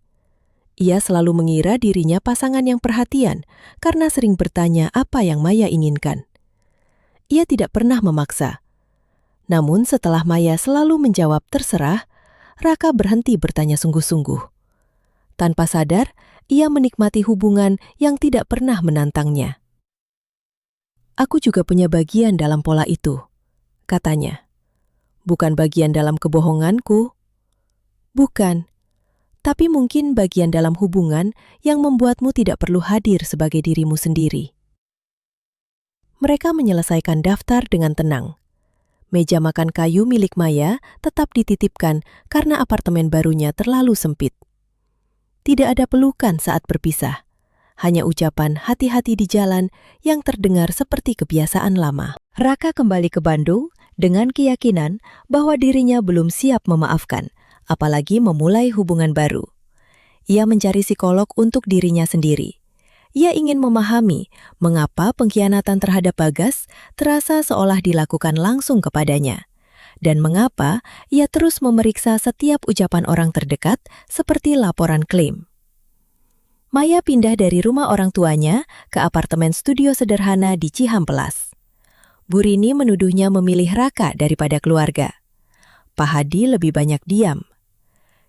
Ia selalu mengira dirinya pasangan yang perhatian, karena sering bertanya apa yang Maya inginkan. Ia tidak pernah memaksa. Namun setelah Maya selalu menjawab terserah, Raka berhenti bertanya sungguh-sungguh. Tanpa sadar, ia menikmati hubungan yang tidak pernah menantangnya. Aku juga punya bagian dalam pola itu, katanya. Bukan bagian dalam kebohonganku. Bukan, tapi mungkin bagian dalam hubungan yang membuatmu tidak perlu hadir sebagai dirimu sendiri. Mereka menyelesaikan daftar dengan tenang. Meja makan kayu milik Maya tetap dititipkan karena apartemen barunya terlalu sempit. Tidak ada pelukan saat berpisah, hanya ucapan hati-hati di jalan yang terdengar seperti kebiasaan lama. Raka kembali ke Bandung dengan keyakinan bahwa dirinya belum siap memaafkan, apalagi memulai hubungan baru. Ia mencari psikolog untuk dirinya sendiri. Ia ingin memahami mengapa pengkhianatan terhadap Bagas terasa seolah dilakukan langsung kepadanya, dan mengapa ia terus memeriksa setiap ucapan orang terdekat seperti laporan klaim. Maya pindah dari rumah orang tuanya ke apartemen studio sederhana di Cihampelas. Bu Rini menuduhnya memilih Raka daripada keluarga. Pak Hadi lebih banyak diam.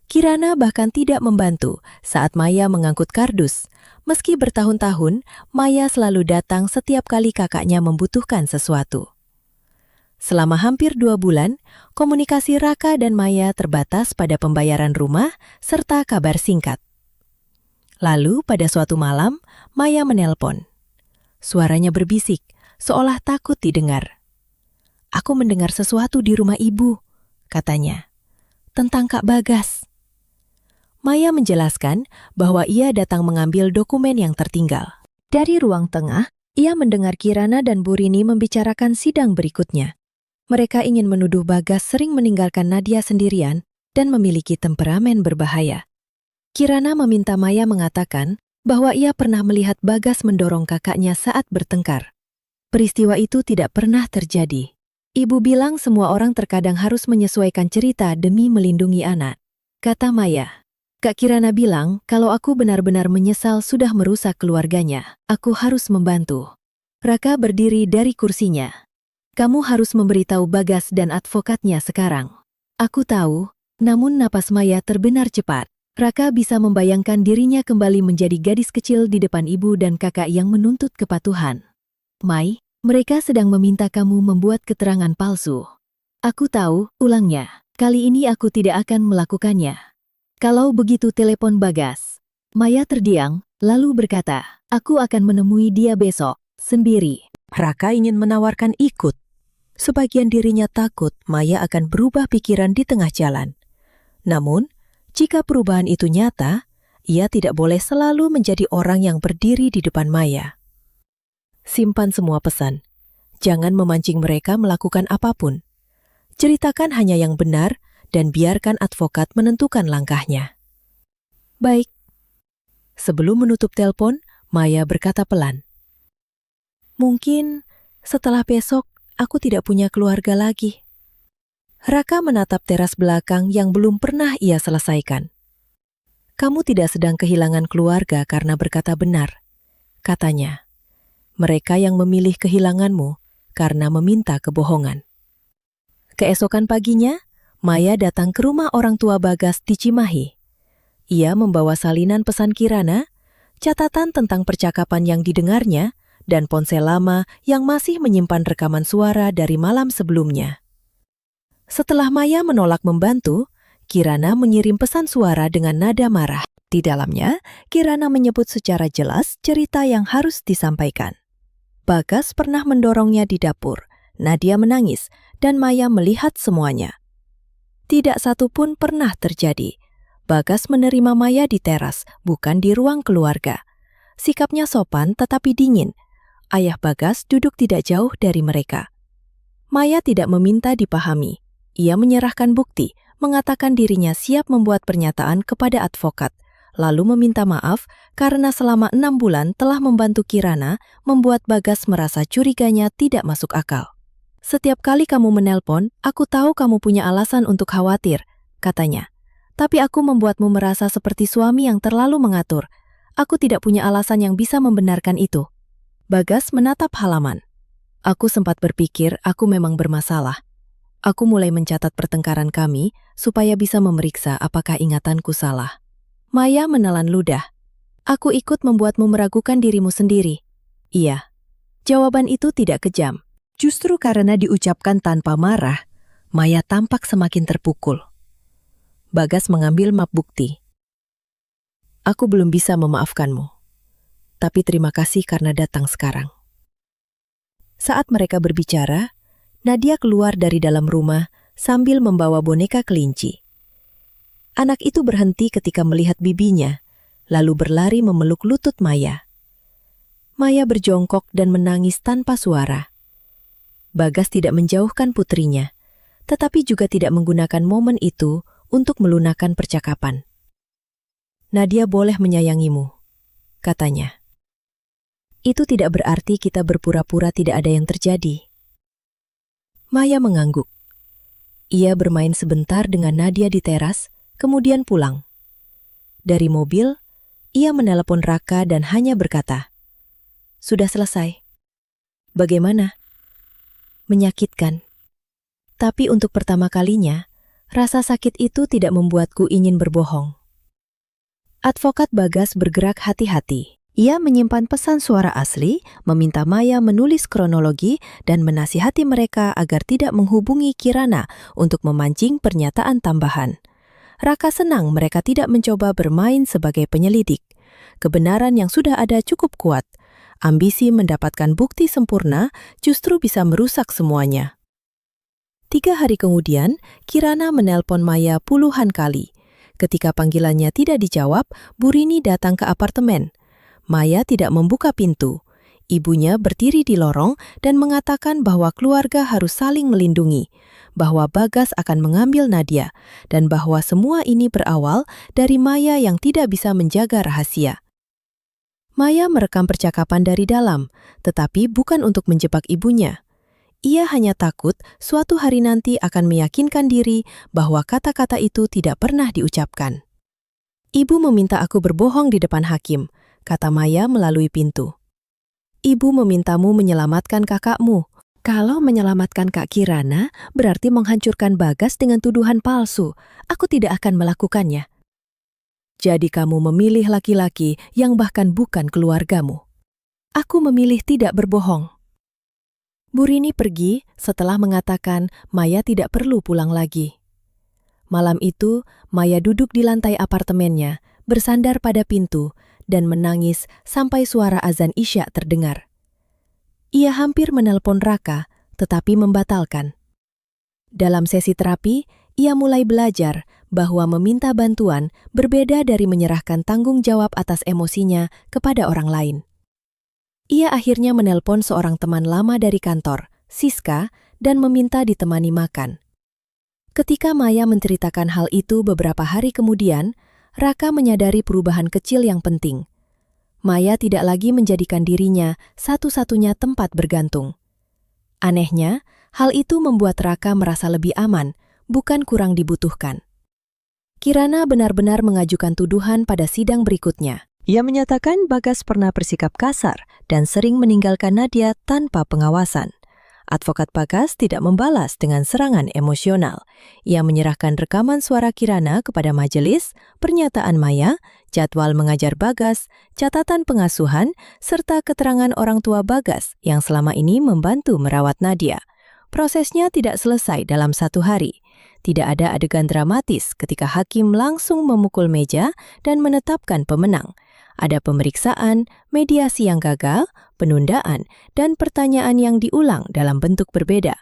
Kirana bahkan tidak membantu saat Maya mengangkut kardus. Meski bertahun-tahun, Maya selalu datang setiap kali kakaknya membutuhkan sesuatu. Selama hampir 2 bulan, komunikasi Raka dan Maya terbatas pada pembayaran rumah serta kabar singkat. Lalu pada suatu malam, Maya menelpon. Suaranya berbisik, seolah takut didengar. "Aku mendengar sesuatu di rumah ibu," katanya. "Tentang Kak Bagas." Maya menjelaskan bahwa ia datang mengambil dokumen yang tertinggal. Dari ruang tengah, ia mendengar Kirana dan Bu Rini membicarakan sidang berikutnya. Mereka ingin menuduh Bagas sering meninggalkan Nadia sendirian dan memiliki temperamen berbahaya. Kirana meminta Maya mengatakan bahwa ia pernah melihat Bagas mendorong kakaknya saat bertengkar. Peristiwa itu tidak pernah terjadi. Ibu bilang semua orang terkadang harus menyesuaikan cerita demi melindungi anak. Kata Maya, Kak Kirana bilang kalau aku benar-benar menyesal sudah merusak keluarganya, aku harus membantu. Raka berdiri dari kursinya. Kamu harus memberitahu Bagas dan advokatnya sekarang. Aku tahu, namun napas Maya terbenar cepat. Raka bisa membayangkan dirinya kembali menjadi gadis kecil di depan ibu dan kakak yang menuntut kepatuhan. Mai, mereka sedang meminta kamu membuat keterangan palsu. Aku tahu, ulangnya, kali ini aku tidak akan melakukannya. Kalau begitu telepon Bagas. Maya terdiam, lalu berkata, aku akan menemui dia besok, sendiri. Raka ingin menawarkan ikut. Sebagian dirinya takut Maya akan berubah pikiran di tengah jalan. Namun, jika perubahan itu nyata, ia tidak boleh selalu menjadi orang yang berdiri di depan Maya. Simpan semua pesan. Jangan memancing mereka melakukan apapun. Ceritakan hanya yang benar dan biarkan advokat menentukan langkahnya. Baik. Sebelum menutup telepon, Maya berkata pelan. Mungkin setelah besok aku tidak punya keluarga lagi. Raka menatap teras belakang yang belum pernah ia selesaikan. Kamu tidak sedang kehilangan keluarga karena berkata benar, katanya. Mereka yang memilih kehilanganmu karena meminta kebohongan. Keesokan paginya, Maya datang ke rumah orang tua Bagas di Cimahi. Ia membawa salinan pesan Kirana, catatan tentang percakapan yang didengarnya, dan ponsel lama yang masih menyimpan rekaman suara dari malam sebelumnya. Setelah Maya menolak membantu, Kirana mengirim pesan suara dengan nada marah. Di dalamnya, Kirana menyebut secara jelas cerita yang harus disampaikan. Bagas pernah mendorongnya di dapur. Nadia menangis dan Maya melihat semuanya. Tidak satu pun pernah terjadi. Bagas menerima Maya di teras, bukan di ruang keluarga. Sikapnya sopan tetapi dingin. Ayah Bagas duduk tidak jauh dari mereka. Maya tidak meminta dipahami. Ia menyerahkan bukti, mengatakan dirinya siap membuat pernyataan kepada advokat, lalu meminta maaf karena selama 6 bulan telah membantu Kirana membuat Bagas merasa curiganya tidak masuk akal. Setiap kali kamu menelpon, aku tahu kamu punya alasan untuk khawatir, katanya. Tapi aku membuatmu merasa seperti suami yang terlalu mengatur. Aku tidak punya alasan yang bisa membenarkan itu. Bagas menatap halaman. Aku sempat berpikir aku memang bermasalah. Aku mulai mencatat pertengkaran kami supaya bisa memeriksa apakah ingatanku salah. Maya menelan ludah. Aku ikut membuatmu meragukan dirimu sendiri. Iya. Jawaban itu tidak kejam. Justru karena diucapkan tanpa marah, Maya tampak semakin terpukul. Bagas mengambil map bukti. Aku belum bisa memaafkanmu. Tapi terima kasih karena datang sekarang. Saat mereka berbicara, Nadia keluar dari dalam rumah sambil membawa boneka kelinci. Anak itu berhenti ketika melihat bibinya, lalu berlari memeluk lutut Maya. Maya berjongkok dan menangis tanpa suara. Bagas tidak menjauhkan putrinya, tetapi juga tidak menggunakan momen itu untuk melunakkan percakapan. Nadia boleh menyayangimu, katanya. Itu tidak berarti kita berpura-pura tidak ada yang terjadi. Maya mengangguk. Ia bermain sebentar dengan Nadia di teras, kemudian pulang. Dari mobil, ia menelepon Raka dan hanya berkata, "Sudah selesai." "Bagaimana?" "Menyakitkan. Tapi untuk pertama kalinya, rasa sakit itu tidak membuatku ingin berbohong." Advokat Bagas bergerak hati-hati. Ia menyimpan pesan suara asli, meminta Maya menulis kronologi, dan menasihati mereka agar tidak menghubungi Kirana untuk memancing pernyataan tambahan. Raka senang mereka tidak mencoba bermain sebagai penyelidik. Kebenaran yang sudah ada cukup kuat. Ambisi mendapatkan bukti sempurna justru bisa merusak semuanya. 3 hari kemudian, Kirana menelpon Maya puluhan kali. Ketika panggilannya tidak dijawab, Burini datang ke apartemen. Maya tidak membuka pintu. Ibunya berdiri di lorong dan mengatakan bahwa keluarga harus saling melindungi, bahwa Bagas akan mengambil Nadia, dan bahwa semua ini berawal dari Maya yang tidak bisa menjaga rahasia. Maya merekam percakapan dari dalam, tetapi bukan untuk menjebak ibunya. Ia hanya takut suatu hari nanti akan meyakinkan diri bahwa kata-kata itu tidak pernah diucapkan. "Ibu meminta aku berbohong di depan hakim," kata Maya melalui pintu. "Ibu memintamu menyelamatkan kakakmu. Kalau menyelamatkan Kak Kirana, berarti menghancurkan Bagas dengan tuduhan palsu. Aku tidak akan melakukannya." "Jadi kamu memilih laki-laki yang bahkan bukan keluargamu." "Aku memilih tidak berbohong." Burini pergi setelah mengatakan Maya tidak perlu pulang lagi. Malam itu, Maya duduk di lantai apartemennya, bersandar pada pintu, dan menangis sampai suara azan Isya terdengar. Ia hampir menelpon Raka, tetapi membatalkan. Dalam sesi terapi, ia mulai belajar bahwa meminta bantuan berbeda dari menyerahkan tanggung jawab atas emosinya kepada orang lain. Ia akhirnya menelpon seorang teman lama dari kantor, Siska, dan meminta ditemani makan. Ketika Maya menceritakan hal itu beberapa hari kemudian, Raka menyadari perubahan kecil yang penting. Maya tidak lagi menjadikan dirinya satu-satunya tempat bergantung. Anehnya, hal itu membuat Raka merasa lebih aman, bukan kurang dibutuhkan. Kirana benar-benar mengajukan tuduhan pada sidang berikutnya. Ia menyatakan Bagas pernah bersikap kasar dan sering meninggalkan Nadia tanpa pengawasan. Advokat Bagas tidak membalas dengan serangan emosional. Ia menyerahkan rekaman suara Kirana kepada majelis, pernyataan Maya, jadwal mengajar Bagas, catatan pengasuhan, serta keterangan orang tua Bagas yang selama ini membantu merawat Nadia. Prosesnya tidak selesai dalam 1 hari. Tidak ada adegan dramatis ketika hakim langsung memukul meja dan menetapkan pemenang. Ada pemeriksaan, mediasi yang gagal, penundaan, dan pertanyaan yang diulang dalam bentuk berbeda.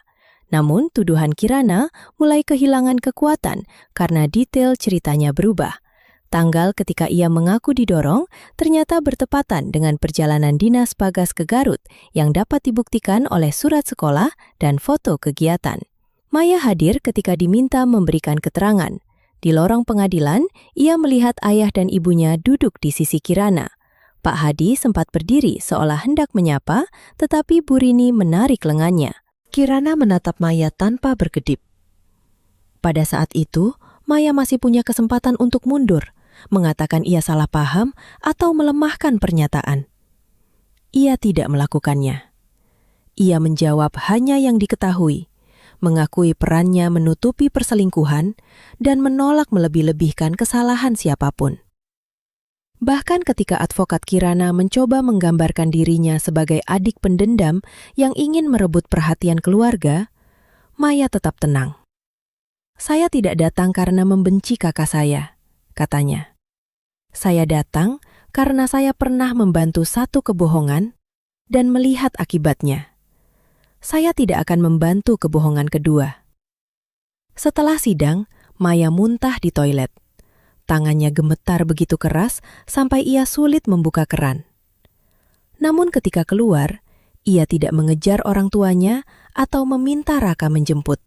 Namun, tuduhan Kirana mulai kehilangan kekuatan karena detail ceritanya berubah. Tanggal ketika ia mengaku didorong ternyata bertepatan dengan perjalanan dinas Bagas ke Garut yang dapat dibuktikan oleh surat sekolah dan foto kegiatan. Maya hadir ketika diminta memberikan keterangan. Di lorong pengadilan, ia melihat ayah dan ibunya duduk di sisi Kirana. Pak Hadi sempat berdiri seolah hendak menyapa, tetapi Burini menarik lengannya. Kirana menatap Maya tanpa berkedip. Pada saat itu, Maya masih punya kesempatan untuk mundur, mengatakan ia salah paham atau melemahkan pernyataan. Ia tidak melakukannya. Ia menjawab hanya yang diketahui, mengakui perannya menutupi perselingkuhan, dan menolak melebih-lebihkan kesalahan siapapun. Bahkan ketika advokat Kirana mencoba menggambarkan dirinya sebagai adik pendendam yang ingin merebut perhatian keluarga, Maya tetap tenang. "Saya tidak datang karena membenci kakak saya," katanya. "Saya datang karena saya pernah membantu satu kebohongan dan melihat akibatnya. Saya tidak akan membantu kebohongan kedua." Setelah sidang, Maya muntah di toilet. Tangannya gemetar begitu keras sampai ia sulit membuka keran. Namun ketika keluar, ia tidak mengejar orang tuanya atau meminta Raka menjemput.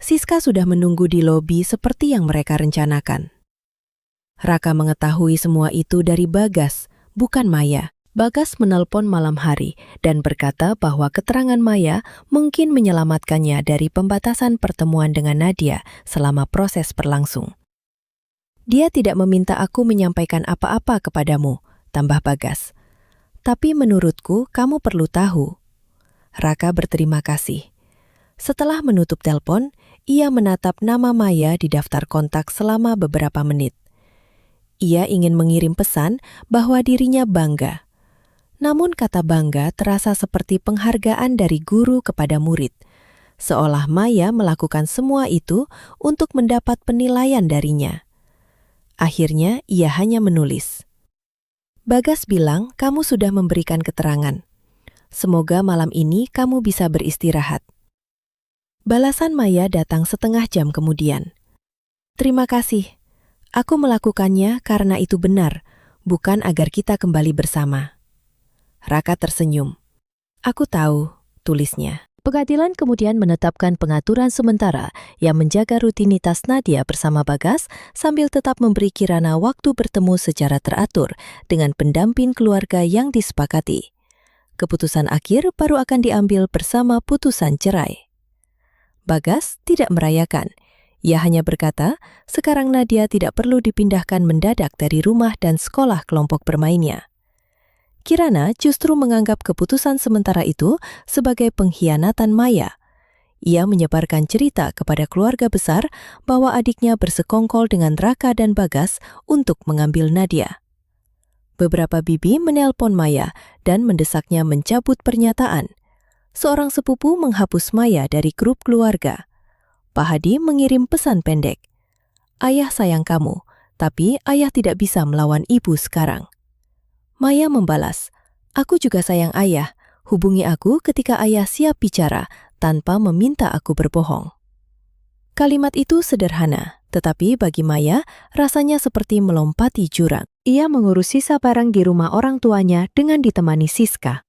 Siska sudah menunggu di lobi seperti yang mereka rencanakan. Raka mengetahui semua itu dari Bagas, bukan Maya. Bagas menelpon malam hari dan berkata bahwa keterangan Maya mungkin menyelamatkannya dari pembatasan pertemuan dengan Nadia selama proses berlangsung. Dia tidak meminta aku menyampaikan apa-apa kepadamu, tambah Bagas. Tapi menurutku kamu perlu tahu. Raka berterima kasih. Setelah menutup telepon, ia menatap nama Maya di daftar kontak selama beberapa menit. Ia ingin mengirim pesan bahwa dirinya bangga. Namun kata bangga terasa seperti penghargaan dari guru kepada murid. Seolah Maya melakukan semua itu untuk mendapat penilaian darinya. Akhirnya ia hanya menulis. Bagas bilang kamu sudah memberikan keterangan. Semoga malam ini kamu bisa beristirahat. Balasan Maya datang setengah jam kemudian. Terima kasih. Aku melakukannya karena itu benar, bukan agar kita kembali bersama. Raka tersenyum. Aku tahu, tulisnya. Pengadilan kemudian menetapkan pengaturan sementara yang menjaga rutinitas Nadia bersama Bagas sambil tetap memberi Kirana waktu bertemu secara teratur dengan pendamping keluarga yang disepakati. Keputusan akhir baru akan diambil bersama putusan cerai. Bagas tidak merayakan. Ia hanya berkata, sekarang Nadia tidak perlu dipindahkan mendadak dari rumah dan sekolah kelompok bermainnya. Kirana justru menganggap keputusan sementara itu sebagai pengkhianatan Maya. Ia menyebarkan cerita kepada keluarga besar bahwa adiknya bersekongkol dengan Raka dan Bagas untuk mengambil Nadia. Beberapa bibi menelpon Maya dan mendesaknya mencabut pernyataan. Seorang sepupu menghapus Maya dari grup keluarga. Pak Hadi mengirim pesan pendek. Ayah sayang kamu, tapi ayah tidak bisa melawan ibu sekarang. Maya membalas, aku juga sayang ayah, hubungi aku ketika ayah siap bicara tanpa meminta aku berbohong. Kalimat itu sederhana, tetapi bagi Maya rasanya seperti melompati jurang. Ia mengurus sisa barang di rumah orang tuanya dengan ditemani Siska.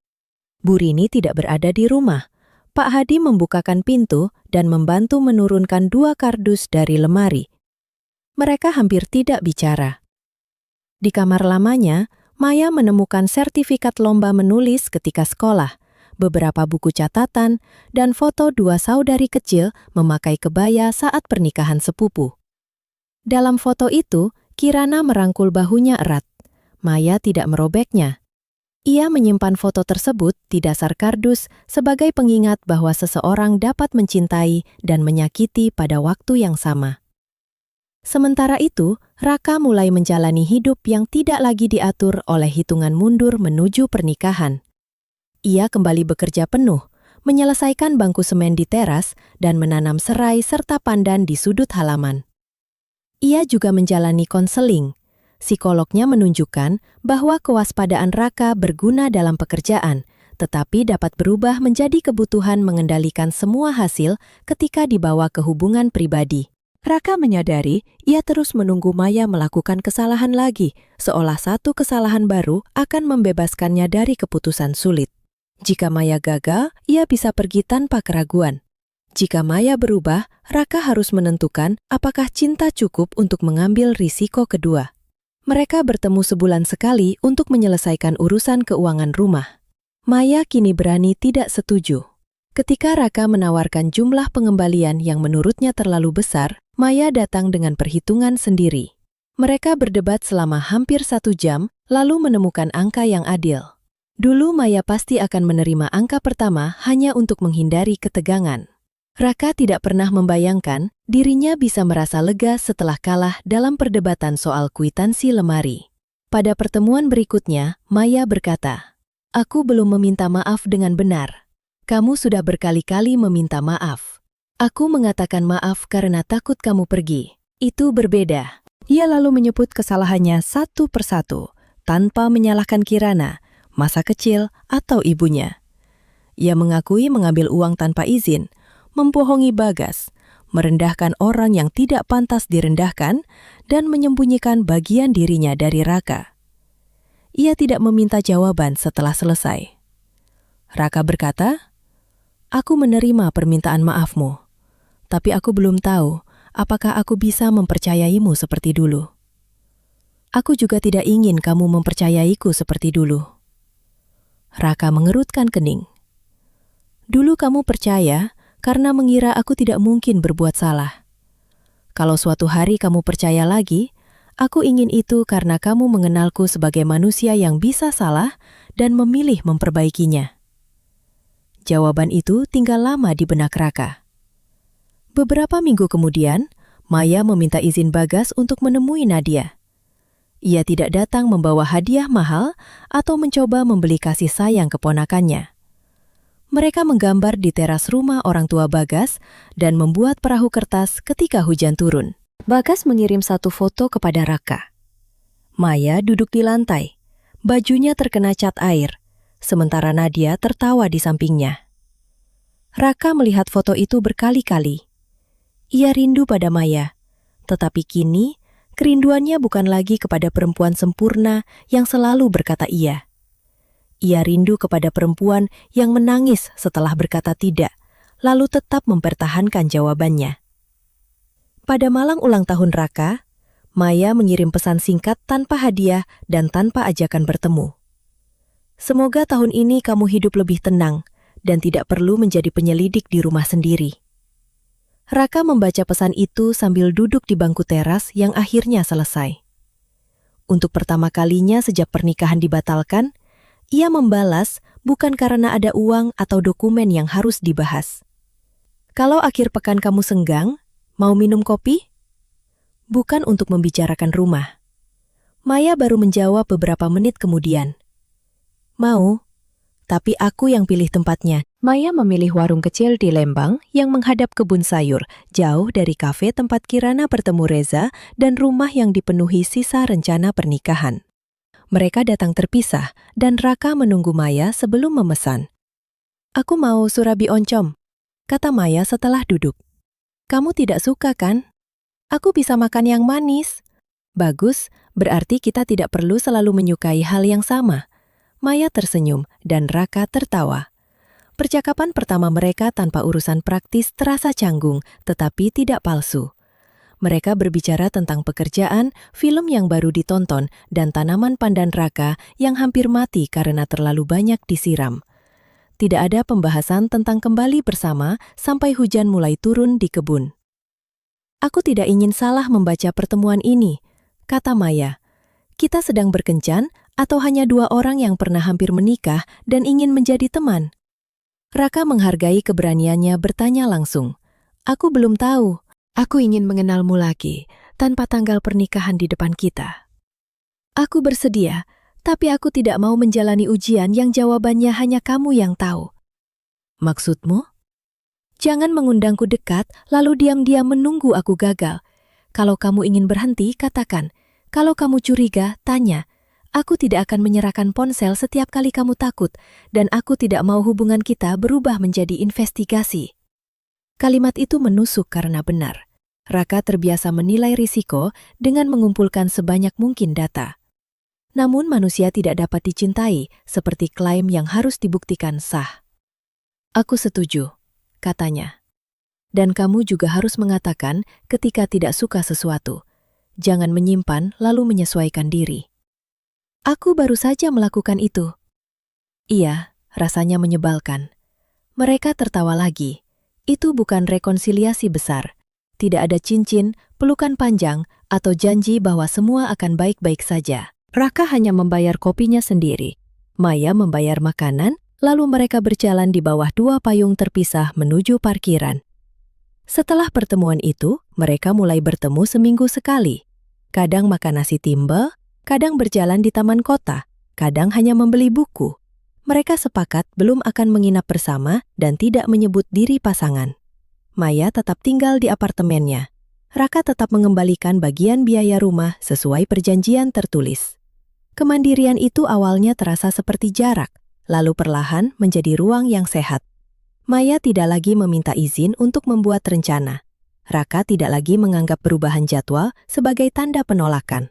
Bu Rini tidak berada di rumah. Pak Hadi membukakan pintu dan membantu menurunkan 2 kardus dari lemari. Mereka hampir tidak bicara. Di kamar lamanya, Maya menemukan sertifikat lomba menulis ketika sekolah, beberapa buku catatan, dan foto 2 saudari kecil memakai kebaya saat pernikahan sepupu. Dalam foto itu, Kirana merangkul bahunya erat. Maya tidak merobeknya. Ia menyimpan foto tersebut di dasar kardus sebagai pengingat bahwa seseorang dapat mencintai dan menyakiti pada waktu yang sama. Sementara itu, Raka mulai menjalani hidup yang tidak lagi diatur oleh hitungan mundur menuju pernikahan. Ia kembali bekerja penuh, menyelesaikan bangku semen di teras dan menanam serai serta pandan di sudut halaman. Ia juga menjalani konseling. Psikolognya menunjukkan bahwa kewaspadaan Raka berguna dalam pekerjaan, tetapi dapat berubah menjadi kebutuhan mengendalikan semua hasil ketika dibawa ke hubungan pribadi. Raka menyadari ia terus menunggu Maya melakukan kesalahan lagi, seolah satu kesalahan baru akan membebaskannya dari keputusan sulit. Jika Maya gagal, ia bisa pergi tanpa keraguan. Jika Maya berubah, Raka harus menentukan apakah cinta cukup untuk mengambil risiko kedua. Mereka bertemu sebulan sekali untuk menyelesaikan urusan keuangan rumah. Maya kini berani tidak setuju. Ketika Raka menawarkan jumlah pengembalian yang menurutnya terlalu besar, Maya datang dengan perhitungan sendiri. Mereka berdebat selama hampir 1 jam, lalu menemukan angka yang adil. Dulu Maya pasti akan menerima angka pertama hanya untuk menghindari ketegangan. Raka tidak pernah membayangkan dirinya bisa merasa lega setelah kalah dalam perdebatan soal kwitansi lemari. Pada pertemuan berikutnya, Maya berkata, "Aku belum meminta maaf dengan benar. Kamu sudah berkali-kali meminta maaf. Aku mengatakan maaf karena takut kamu pergi. Itu berbeda." Ia lalu menyebut kesalahannya satu persatu, tanpa menyalahkan Kirana, masa kecil, atau ibunya. Ia mengakui mengambil uang tanpa izin, membohongi Bagas, merendahkan orang yang tidak pantas direndahkan, dan menyembunyikan bagian dirinya dari Raka. Ia tidak meminta jawaban setelah selesai. Raka berkata, "Aku menerima permintaan maafmu. Tapi aku belum tahu apakah aku bisa mempercayaimu seperti dulu. Aku juga tidak ingin kamu mempercayaiku seperti dulu." Raka mengerutkan kening. "Dulu kamu percaya karena mengira aku tidak mungkin berbuat salah. Kalau suatu hari kamu percaya lagi, Aku ingin itu karena kamu mengenalku sebagai manusia yang bisa salah dan memilih memperbaikinya. Jawaban itu tinggal lama di benak Raka. Beberapa minggu kemudian, Maya meminta izin Bagas untuk menemui Nadia. Ia tidak datang membawa hadiah mahal atau mencoba membeli kasih sayang keponakannya. Mereka menggambar di teras rumah orang tua Bagas dan membuat perahu kertas ketika hujan turun. Bagas mengirim satu foto kepada Raka. Maya duduk di lantai. Bajunya terkena cat air, sementara Nadia tertawa di sampingnya. Raka melihat foto itu berkali-kali. Ia rindu pada Maya, tetapi kini kerinduannya bukan lagi kepada perempuan sempurna yang selalu berkata iya. Ia rindu kepada perempuan yang menangis setelah berkata tidak, lalu tetap mempertahankan jawabannya. Pada malam ulang tahun Raka, Maya mengirim pesan singkat tanpa hadiah dan tanpa ajakan bertemu. Semoga tahun ini kamu hidup lebih tenang dan tidak perlu menjadi penyelidik di rumah sendiri. Raka membaca pesan itu sambil duduk di bangku teras yang akhirnya selesai. Untuk pertama kalinya sejak pernikahan dibatalkan, ia membalas bukan karena ada uang atau dokumen yang harus dibahas. Kalau akhir pekan kamu senggang, mau minum kopi? Bukan untuk membicarakan rumah. Maya baru menjawab beberapa menit kemudian. Mau, tapi aku yang pilih tempatnya. Maya memilih warung kecil di Lembang yang menghadap kebun sayur, jauh dari kafe tempat Kirana bertemu Reza dan rumah yang dipenuhi sisa rencana pernikahan. Mereka datang terpisah dan Raka menunggu Maya sebelum memesan. Aku mau surabi oncom, kata Maya setelah duduk. Kamu tidak suka kan? Aku bisa makan yang manis. Bagus, berarti kita tidak perlu selalu menyukai hal yang sama. Maya tersenyum dan Raka tertawa. Percakapan pertama mereka tanpa urusan praktis terasa canggung, tetapi tidak palsu. Mereka berbicara tentang pekerjaan, film yang baru ditonton, dan tanaman pandan Raka yang hampir mati karena terlalu banyak disiram. Tidak ada pembahasan tentang kembali bersama sampai hujan mulai turun di kebun. Aku tidak ingin salah membaca pertemuan ini, kata Maya. Kita sedang berkencan atau hanya dua orang yang pernah hampir menikah dan ingin menjadi teman? Raka menghargai keberaniannya bertanya langsung. Aku belum tahu. Aku ingin mengenalmu lagi, tanpa tanggal pernikahan di depan kita. Aku bersedia, tapi aku tidak mau menjalani ujian yang jawabannya hanya kamu yang tahu. Maksudmu? Jangan mengundangku dekat, lalu diam-diam menunggu aku gagal. Kalau kamu ingin berhenti, katakan. Kalau kamu curiga, tanya. Aku tidak akan menyerahkan ponsel setiap kali kamu takut, dan aku tidak mau hubungan kita berubah menjadi investigasi. Kalimat itu menusuk karena benar. Raka terbiasa menilai risiko dengan mengumpulkan sebanyak mungkin data. Namun manusia tidak dapat dicintai, seperti klaim yang harus dibuktikan sah. Aku setuju, katanya. Dan kamu juga harus mengatakan ketika tidak suka sesuatu. Jangan menyimpan lalu menyesuaikan diri. Aku baru saja melakukan itu. Iya, rasanya menyebalkan. Mereka tertawa lagi. Itu bukan rekonsiliasi besar. Tidak ada cincin, pelukan panjang, atau janji bahwa semua akan baik-baik saja. Raka hanya membayar kopinya sendiri. Maya membayar makanan, lalu mereka berjalan di bawah dua payung terpisah menuju parkiran. Setelah pertemuan itu, mereka mulai bertemu seminggu sekali. Kadang makan nasi timbel, kadang berjalan di taman kota, kadang hanya membeli buku. Mereka sepakat belum akan menginap bersama dan tidak menyebut diri pasangan. Maya tetap tinggal di apartemennya. Raka tetap mengembalikan bagian biaya rumah sesuai perjanjian tertulis. Kemandirian itu awalnya terasa seperti jarak, lalu perlahan menjadi ruang yang sehat. Maya tidak lagi meminta izin untuk membuat rencana. Raka tidak lagi menganggap perubahan jadwal sebagai tanda penolakan.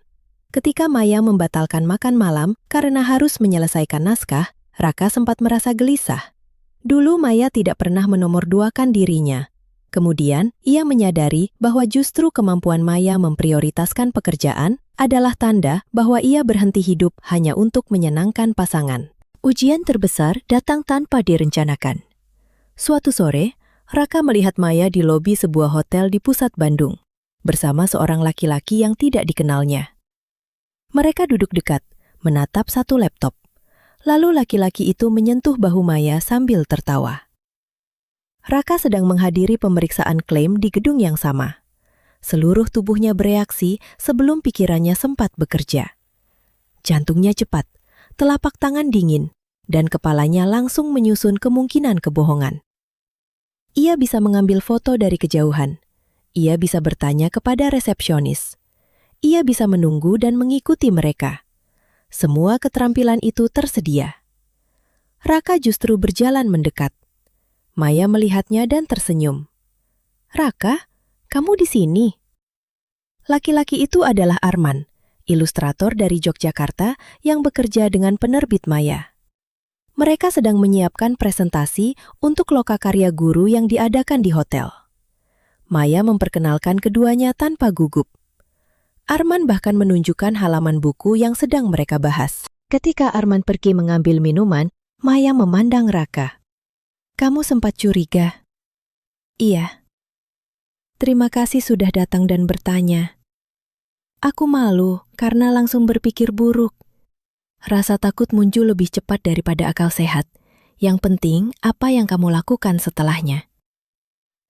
Ketika Maya membatalkan makan malam karena harus menyelesaikan naskah, Raka sempat merasa gelisah. Dulu Maya tidak pernah menomorduakan dirinya. Kemudian, ia menyadari bahwa justru kemampuan Maya memprioritaskan pekerjaan adalah tanda bahwa ia berhenti hidup hanya untuk menyenangkan pasangan. Ujian terbesar datang tanpa direncanakan. Suatu sore, Raka melihat Maya di lobi sebuah hotel di pusat Bandung. bersama seorang laki-laki yang tidak dikenalnya. Mereka duduk dekat, menatap satu laptop. Lalu laki-laki itu menyentuh bahu Maya sambil tertawa. Raka sedang menghadiri pemeriksaan klaim di gedung yang sama. Seluruh tubuhnya bereaksi sebelum pikirannya sempat bekerja. Jantungnya cepat, telapak tangan dingin, dan kepalanya langsung menyusun kemungkinan kebohongan. Ia bisa mengambil foto dari kejauhan. Ia bisa bertanya kepada resepsionis. Ia bisa menunggu dan mengikuti mereka. Semua keterampilan itu tersedia. Raka justru berjalan mendekat. Maya melihatnya dan tersenyum. "Raka, kamu di sini?" Laki-laki itu adalah Arman, ilustrator dari Yogyakarta yang bekerja dengan penerbit Maya. Mereka sedang menyiapkan presentasi untuk lokakarya guru yang diadakan di hotel. Maya memperkenalkan keduanya tanpa gugup. Arman bahkan menunjukkan halaman buku yang sedang mereka bahas. Ketika Arman pergi mengambil minuman, Maya memandang Raka. "Kamu sempat curiga?" "Iya." "Terima kasih sudah datang dan bertanya." "Aku malu karena langsung berpikir buruk. Rasa takut muncul lebih cepat daripada akal sehat. Yang penting, apa yang kamu lakukan setelahnya."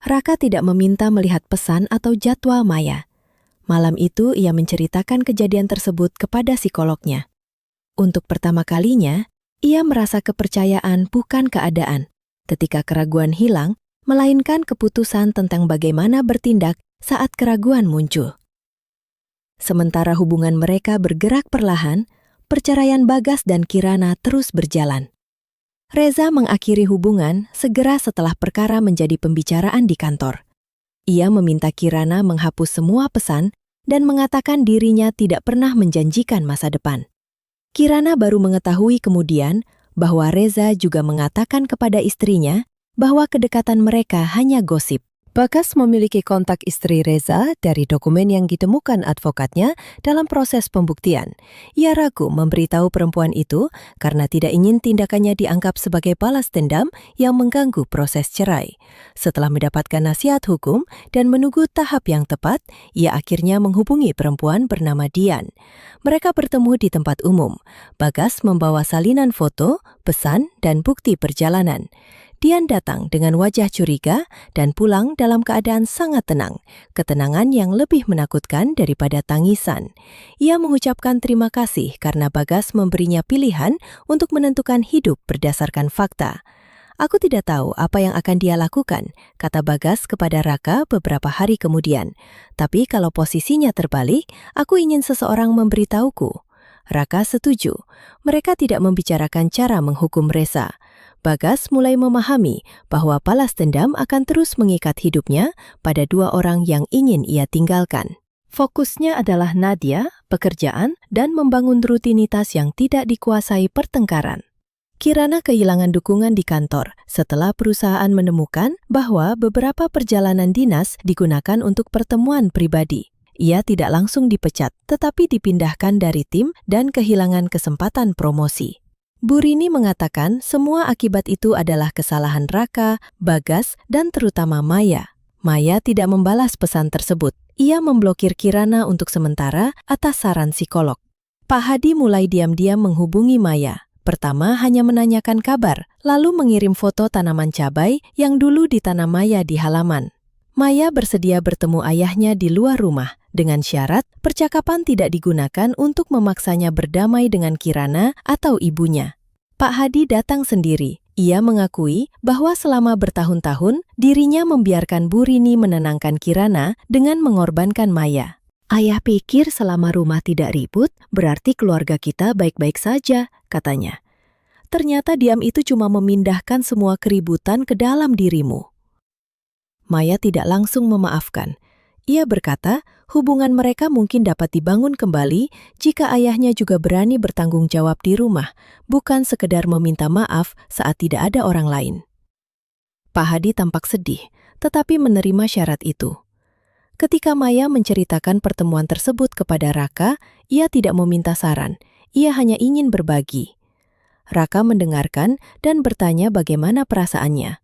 Raka tidak meminta melihat pesan atau jadwal Maya. Malam itu ia menceritakan kejadian tersebut kepada psikolognya. Untuk pertama kalinya, ia merasa kepercayaan bukan keadaan. Ketika keraguan hilang, melainkan keputusan tentang bagaimana bertindak saat keraguan muncul. Sementara hubungan mereka bergerak perlahan, perceraian Bagas dan Kirana terus berjalan. Reza mengakhiri hubungan segera setelah perkara menjadi pembicaraan di kantor. Ia meminta Kirana menghapus semua pesan dan mengatakan dirinya tidak pernah menjanjikan masa depan. Kirana baru mengetahui kemudian bahwa Reza juga mengatakan kepada istrinya bahwa kedekatan mereka hanya gosip. Bagas memiliki kontak istri Reza dari dokumen yang ditemukan advokatnya dalam proses pembuktian. Ia ragu memberitahu perempuan itu karena tidak ingin tindakannya dianggap sebagai balas dendam yang mengganggu proses cerai. Setelah mendapatkan nasihat hukum dan menunggu tahap yang tepat, ia akhirnya menghubungi perempuan bernama Dian. Mereka bertemu di tempat umum. Bagas membawa salinan foto, pesan, dan bukti perjalanan. Dian datang dengan wajah curiga dan pulang dalam keadaan sangat tenang, ketenangan yang lebih menakutkan daripada tangisan. Ia mengucapkan terima kasih karena Bagas memberinya pilihan untuk menentukan hidup berdasarkan fakta. "Aku tidak tahu apa yang akan dia lakukan," kata Bagas kepada Raka beberapa hari kemudian. "Tapi kalau posisinya terbalik, aku ingin seseorang memberitahuku." Raka setuju. Mereka tidak membicarakan cara menghukum Reza. Bagas mulai memahami bahwa balas dendam akan terus mengikat hidupnya pada dua orang yang ingin ia tinggalkan. Fokusnya adalah Nadia, pekerjaan, dan membangun rutinitas yang tidak dikuasai pertengkaran. Kirana kehilangan dukungan di kantor setelah perusahaan menemukan bahwa beberapa perjalanan dinas digunakan untuk pertemuan pribadi. Ia tidak langsung dipecat, tetapi dipindahkan dari tim dan kehilangan kesempatan promosi. Bu Rini mengatakan semua akibat itu adalah kesalahan Raka, Bagas, dan terutama Maya. Maya tidak membalas pesan tersebut. Ia memblokir Kirana untuk sementara atas saran psikolog. Pak Hadi mulai diam-diam menghubungi Maya. Pertama hanya menanyakan kabar, lalu mengirim foto tanaman cabai yang dulu ditanam Maya di halaman. Maya bersedia bertemu ayahnya di luar rumah, dengan syarat percakapan tidak digunakan untuk memaksanya berdamai dengan Kirana atau ibunya. Pak Hadi datang sendiri. Ia mengakui bahwa selama bertahun-tahun, dirinya membiarkan Bu Rini menenangkan Kirana dengan mengorbankan Maya. "Ayah pikir selama rumah tidak ribut, berarti keluarga kita baik-baik saja," katanya. "Ternyata diam itu cuma memindahkan semua keributan ke dalam dirimu." Maya tidak langsung memaafkan. Ia berkata, hubungan mereka mungkin dapat dibangun kembali jika ayahnya juga berani bertanggung jawab di rumah, bukan sekedar meminta maaf saat tidak ada orang lain. Pak Hadi tampak sedih, tetapi menerima syarat itu. Ketika Maya menceritakan pertemuan tersebut kepada Raka, ia tidak meminta saran, ia hanya ingin berbagi. Raka mendengarkan dan bertanya bagaimana perasaannya.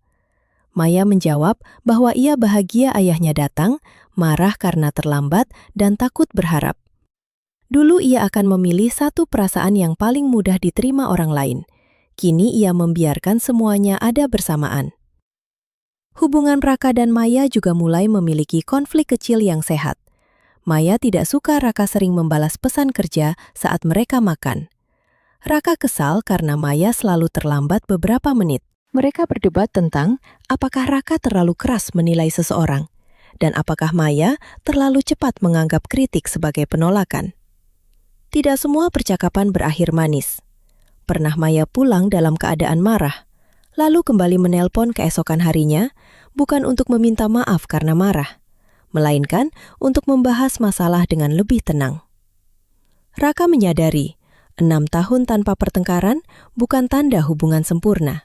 Maya menjawab bahwa ia bahagia ayahnya datang, marah karena terlambat, dan takut berharap. Dulu ia akan memilih satu perasaan yang paling mudah diterima orang lain. Kini ia membiarkan semuanya ada bersamaan. Hubungan Raka dan Maya juga mulai memiliki konflik kecil yang sehat. Maya tidak suka Raka sering membalas pesan kerja saat mereka makan. Raka kesal karena Maya selalu terlambat beberapa menit. Mereka berdebat tentang apakah Raka terlalu keras menilai seseorang, dan apakah Maya terlalu cepat menganggap kritik sebagai penolakan. Tidak semua percakapan berakhir manis. Pernah Maya pulang dalam keadaan marah, lalu kembali menelpon keesokan harinya, bukan untuk meminta maaf karena marah, melainkan untuk membahas masalah dengan lebih tenang. Raka menyadari, 6 tahun tanpa pertengkaran bukan tanda hubungan sempurna.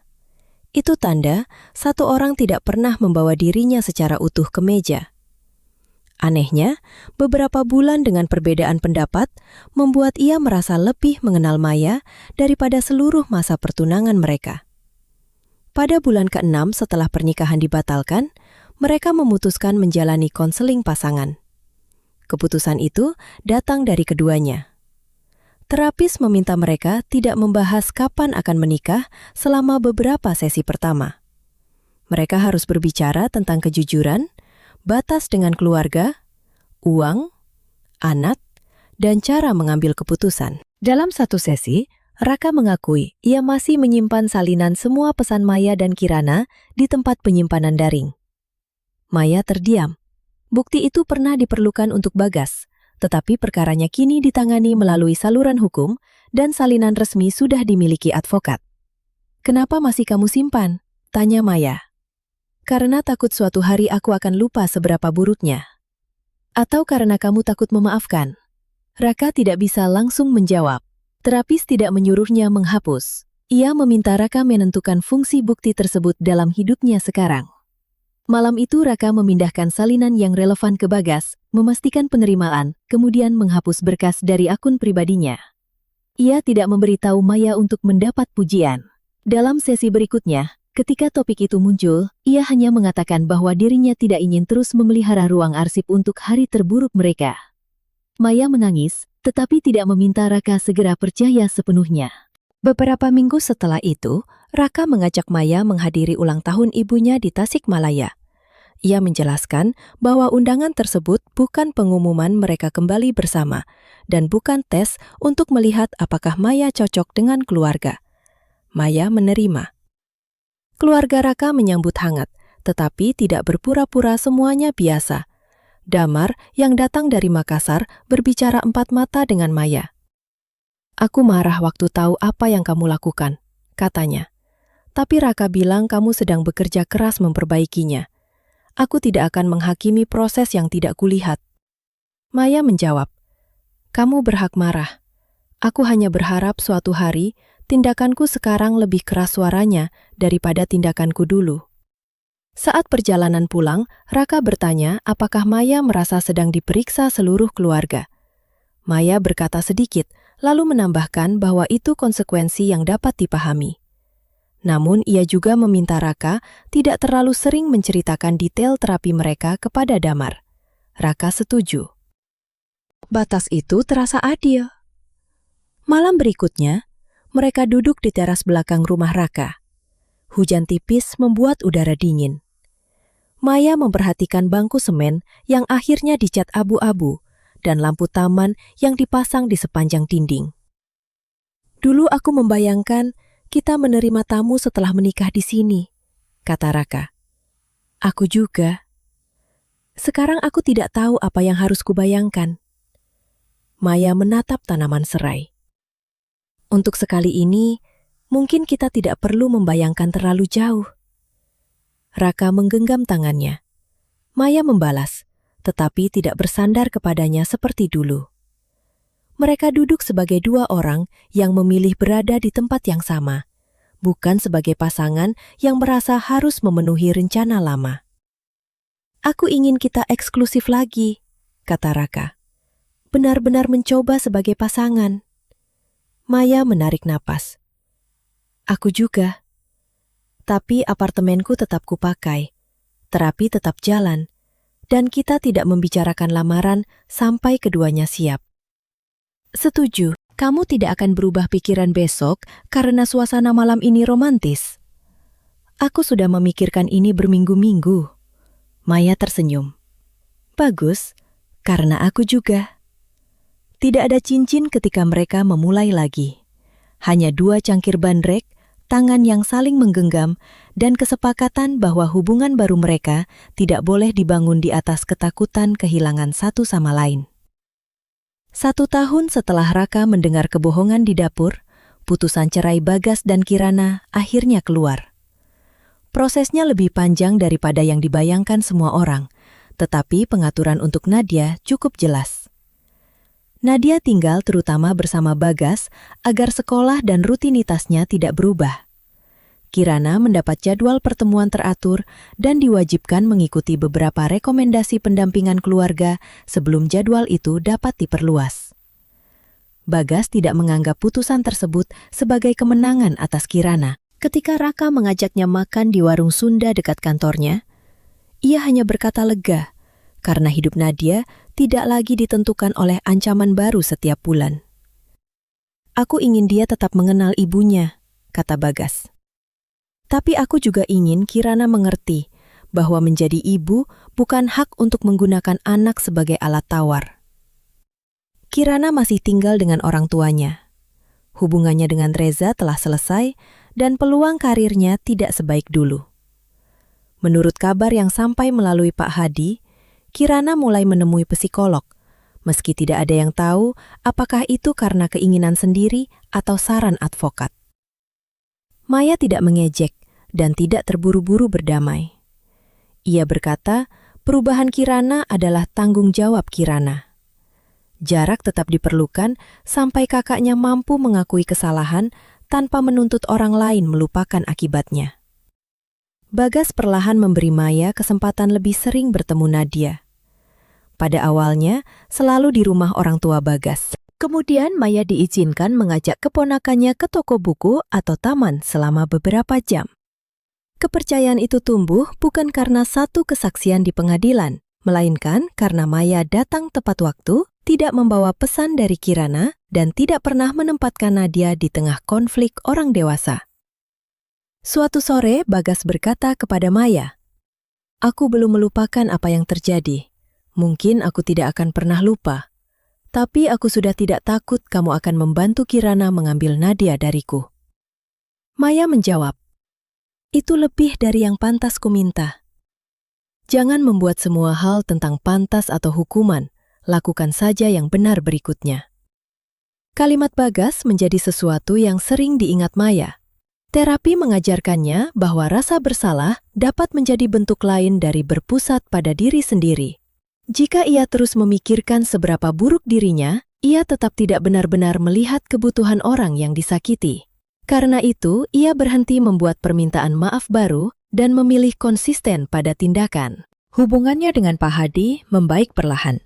Itu tanda satu orang tidak pernah membawa dirinya secara utuh ke meja. Anehnya, beberapa bulan dengan perbedaan pendapat membuat ia merasa lebih mengenal Maya daripada seluruh masa pertunangan mereka. Pada bulan ke-6 setelah pernikahan dibatalkan, mereka memutuskan menjalani konseling pasangan. Keputusan itu datang dari keduanya. Terapis meminta mereka tidak membahas kapan akan menikah selama beberapa sesi pertama. Mereka harus berbicara tentang kejujuran, batas dengan keluarga, uang, anak, dan cara mengambil keputusan. Dalam satu sesi, Raka mengakui ia masih menyimpan salinan semua pesan Maya dan Kirana di tempat penyimpanan daring. Maya terdiam. Bukti itu pernah diperlukan untuk Bagas, tetapi perkaranya kini ditangani melalui saluran hukum dan salinan resmi sudah dimiliki advokat. "Kenapa masih kamu simpan?" tanya Maya. "Karena takut suatu hari aku akan lupa seberapa buruknya." "Atau karena kamu takut memaafkan?" Raka tidak bisa langsung menjawab. Terapis tidak menyuruhnya menghapus. Ia meminta Raka menentukan fungsi bukti tersebut dalam hidupnya sekarang. Malam itu Raka memindahkan salinan yang relevan ke Bagas, memastikan penerimaan, kemudian menghapus berkas dari akun pribadinya. Ia tidak memberitahu Maya untuk mendapat pujian. Dalam sesi berikutnya, ketika topik itu muncul, ia hanya mengatakan bahwa dirinya tidak ingin terus memelihara ruang arsip untuk hari terburuk mereka. Maya menangis, tetapi tidak meminta Raka segera percaya sepenuhnya. Beberapa minggu setelah itu, Raka mengajak Maya menghadiri ulang tahun ibunya di Tasikmalaya. Ia menjelaskan bahwa undangan tersebut bukan pengumuman mereka kembali bersama, dan bukan tes untuk melihat apakah Maya cocok dengan keluarga. Maya menerima. Keluarga Raka menyambut hangat, tetapi tidak berpura-pura semuanya biasa. Damar, yang datang dari Makassar, berbicara empat mata dengan Maya. "Aku marah waktu tahu apa yang kamu lakukan," katanya. "Tapi Raka bilang kamu sedang bekerja keras memperbaikinya. Aku tidak akan menghakimi proses yang tidak kulihat." Maya menjawab, "Kamu berhak marah. Aku hanya berharap suatu hari tindakanku sekarang lebih keras suaranya daripada tindakanku dulu." Saat perjalanan pulang, Raka bertanya apakah Maya merasa sedang diperiksa seluruh keluarga. Maya berkata sedikit, lalu menambahkan bahwa itu konsekuensi yang dapat dipahami. Namun ia juga meminta Raka tidak terlalu sering menceritakan detail terapi mereka kepada Damar. Raka setuju. Batas itu terasa adil. Malam berikutnya, mereka duduk di teras belakang rumah Raka. Hujan tipis membuat udara dingin. Maya memperhatikan bangku semen yang akhirnya dicat abu-abu dan lampu taman yang dipasang di sepanjang dinding. "Dulu aku membayangkan kita menerima tamu setelah menikah di sini," kata Raka. "Aku juga. Sekarang aku tidak tahu apa yang harus kubayangkan." Maya menatap tanaman serai. "Untuk sekali ini, mungkin kita tidak perlu membayangkan terlalu jauh." Raka menggenggam tangannya. Maya membalas, tetapi tidak bersandar kepadanya seperti dulu. Mereka duduk sebagai dua orang yang memilih berada di tempat yang sama, bukan sebagai pasangan yang merasa harus memenuhi rencana lama. "Aku ingin kita eksklusif lagi," kata Raka. "Benar-benar mencoba sebagai pasangan." Maya menarik napas. "Aku juga." Tapi apartemenku tetap kupakai, terapi tetap jalan, dan kita tidak membicarakan lamaran sampai keduanya siap. Setuju, kamu tidak akan berubah pikiran besok karena suasana malam ini romantis. Aku sudah memikirkan ini berminggu-minggu. Maya tersenyum. Bagus, karena aku juga. Tidak ada cincin ketika mereka memulai lagi. Hanya 2 cangkir bandrek, tangan yang saling menggenggam, dan kesepakatan bahwa hubungan baru mereka tidak boleh dibangun di atas ketakutan kehilangan satu sama lain. 1 tahun setelah Raka mendengar kebohongan di dapur, putusan cerai Bagas dan Kirana akhirnya keluar. Prosesnya lebih panjang daripada yang dibayangkan semua orang, tetapi pengaturan untuk Nadia cukup jelas. Nadia tinggal terutama bersama Bagas agar sekolah dan rutinitasnya tidak berubah. Kirana mendapat jadwal pertemuan teratur dan diwajibkan mengikuti beberapa rekomendasi pendampingan keluarga sebelum jadwal itu dapat diperluas. Bagas tidak menganggap putusan tersebut sebagai kemenangan atas Kirana. Ketika Raka mengajaknya makan di warung Sunda dekat kantornya, ia hanya berkata lega, karena hidup Nadia tidak lagi ditentukan oleh ancaman baru setiap bulan. Aku ingin dia tetap mengenal ibunya, kata Bagas. Tapi aku juga ingin Kirana mengerti bahwa menjadi ibu bukan hak untuk menggunakan anak sebagai alat tawar. Kirana masih tinggal dengan orang tuanya. Hubungannya dengan Reza telah selesai dan peluang karirnya tidak sebaik dulu. Menurut kabar yang sampai melalui Pak Hadi, Kirana mulai menemui psikolog, meski tidak ada yang tahu apakah itu karena keinginan sendiri atau saran advokat. Maya tidak mengejek dan tidak terburu-buru berdamai. Ia berkata, perubahan Kirana adalah tanggung jawab Kirana. Jarak tetap diperlukan sampai kakaknya mampu mengakui kesalahan tanpa menuntut orang lain melupakan akibatnya. Bagas perlahan memberi Maya kesempatan lebih sering bertemu Nadia. Pada awalnya, selalu di rumah orang tua Bagas. Kemudian Maya diizinkan mengajak keponakannya ke toko buku atau taman selama beberapa jam. Kepercayaan itu tumbuh bukan karena satu kesaksian di pengadilan, melainkan karena Maya datang tepat waktu, tidak membawa pesan dari Kirana, dan tidak pernah menempatkan Nadia di tengah konflik orang dewasa. Suatu sore, Bagas berkata kepada Maya, "Aku belum melupakan apa yang terjadi. Mungkin aku tidak akan pernah lupa. Tapi aku sudah tidak takut kamu akan membantu Kirana mengambil Nadia dariku." Maya menjawab, "Itu lebih dari yang pantas kuminta. Jangan membuat semua hal tentang pantas atau hukuman. Lakukan saja yang benar berikutnya." Kalimat Bagas menjadi sesuatu yang sering diingat Maya. Terapi mengajarkannya bahwa rasa bersalah dapat menjadi bentuk lain dari berpusat pada diri sendiri. Jika ia terus memikirkan seberapa buruk dirinya, ia tetap tidak benar-benar melihat kebutuhan orang yang disakiti. Karena itu, ia berhenti membuat permintaan maaf baru dan memilih konsisten pada tindakan. Hubungannya dengan Pak Hadi membaik perlahan.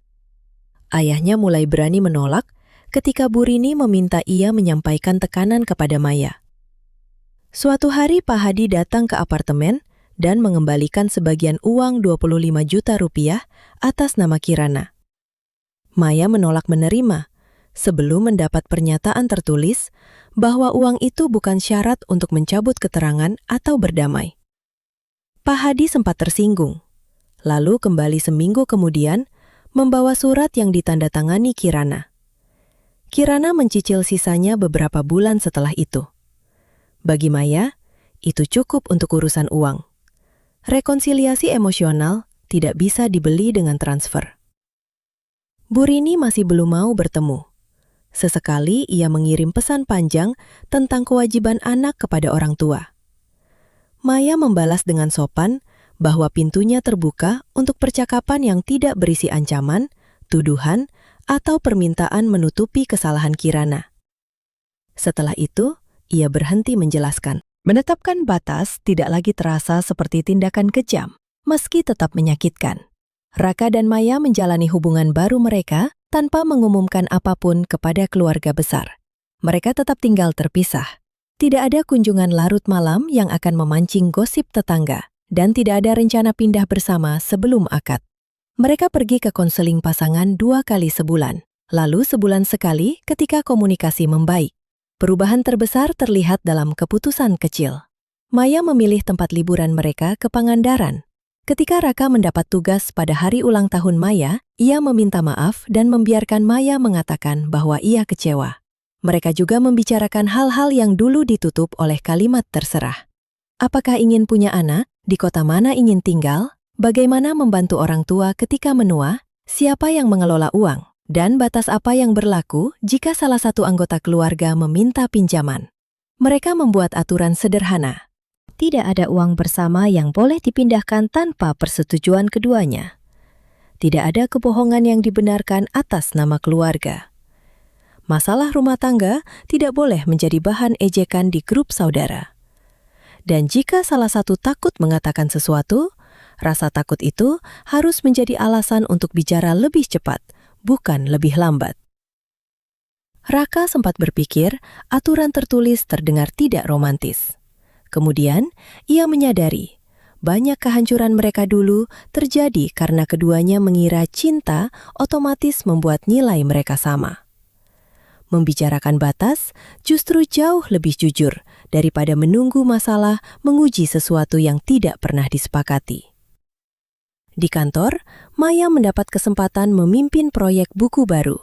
Ayahnya mulai berani menolak ketika Bu Rini meminta ia menyampaikan tekanan kepada Maya. Suatu hari Pak Hadi datang ke apartemen dan mengembalikan sebagian uang 25 juta rupiah atas nama Kirana. Maya menolak menerima sebelum mendapat pernyataan tertulis bahwa uang itu bukan syarat untuk mencabut keterangan atau berdamai. Pak Hadi sempat tersinggung, lalu kembali seminggu kemudian membawa surat yang ditandatangani Kirana. Kirana mencicil sisanya beberapa bulan setelah itu. Bagi Maya, itu cukup untuk urusan uang. Rekonsiliasi emosional tidak bisa dibeli dengan transfer. Bu Rini masih belum mau bertemu. Sesekali ia mengirim pesan panjang tentang kewajiban anak kepada orang tua. Maya membalas dengan sopan bahwa pintunya terbuka untuk percakapan yang tidak berisi ancaman, tuduhan, atau permintaan menutupi kesalahan Kirana. Setelah itu, ia berhenti menjelaskan. Menetapkan batas tidak lagi terasa seperti tindakan kejam, meski tetap menyakitkan. Raka dan Maya menjalani hubungan baru mereka tanpa mengumumkan apapun kepada keluarga besar. Mereka tetap tinggal terpisah. Tidak ada kunjungan larut malam yang akan memancing gosip tetangga, dan tidak ada rencana pindah bersama sebelum akad. Mereka pergi ke konseling pasangan 2 kali sebulan, lalu sebulan sekali ketika komunikasi membaik. Perubahan terbesar terlihat dalam keputusan kecil. Maya memilih tempat liburan mereka ke Pangandaran. Ketika Raka mendapat tugas pada hari ulang tahun Maya, ia meminta maaf dan membiarkan Maya mengatakan bahwa ia kecewa. Mereka juga membicarakan hal-hal yang dulu ditutup oleh kalimat terserah. Apakah ingin punya anak? Di kota mana ingin tinggal? Bagaimana membantu orang tua ketika menua? Siapa yang mengelola uang? Dan batas apa yang berlaku jika salah satu anggota keluarga meminta pinjaman? Mereka membuat aturan sederhana. Tidak ada uang bersama yang boleh dipindahkan tanpa persetujuan keduanya. Tidak ada kebohongan yang dibenarkan atas nama keluarga. Masalah rumah tangga tidak boleh menjadi bahan ejekan di grup saudara. Dan jika salah satu takut mengatakan sesuatu, rasa takut itu harus menjadi alasan untuk bicara lebih cepat, bukan lebih lambat. Raka sempat berpikir aturan tertulis terdengar tidak romantis. Kemudian, ia menyadari banyak kehancuran mereka dulu terjadi karena keduanya mengira cinta otomatis membuat nilai mereka sama. Membicarakan batas justru jauh lebih jujur daripada menunggu masalah menguji sesuatu yang tidak pernah disepakati. Di kantor, Maya mendapat kesempatan memimpin proyek buku baru.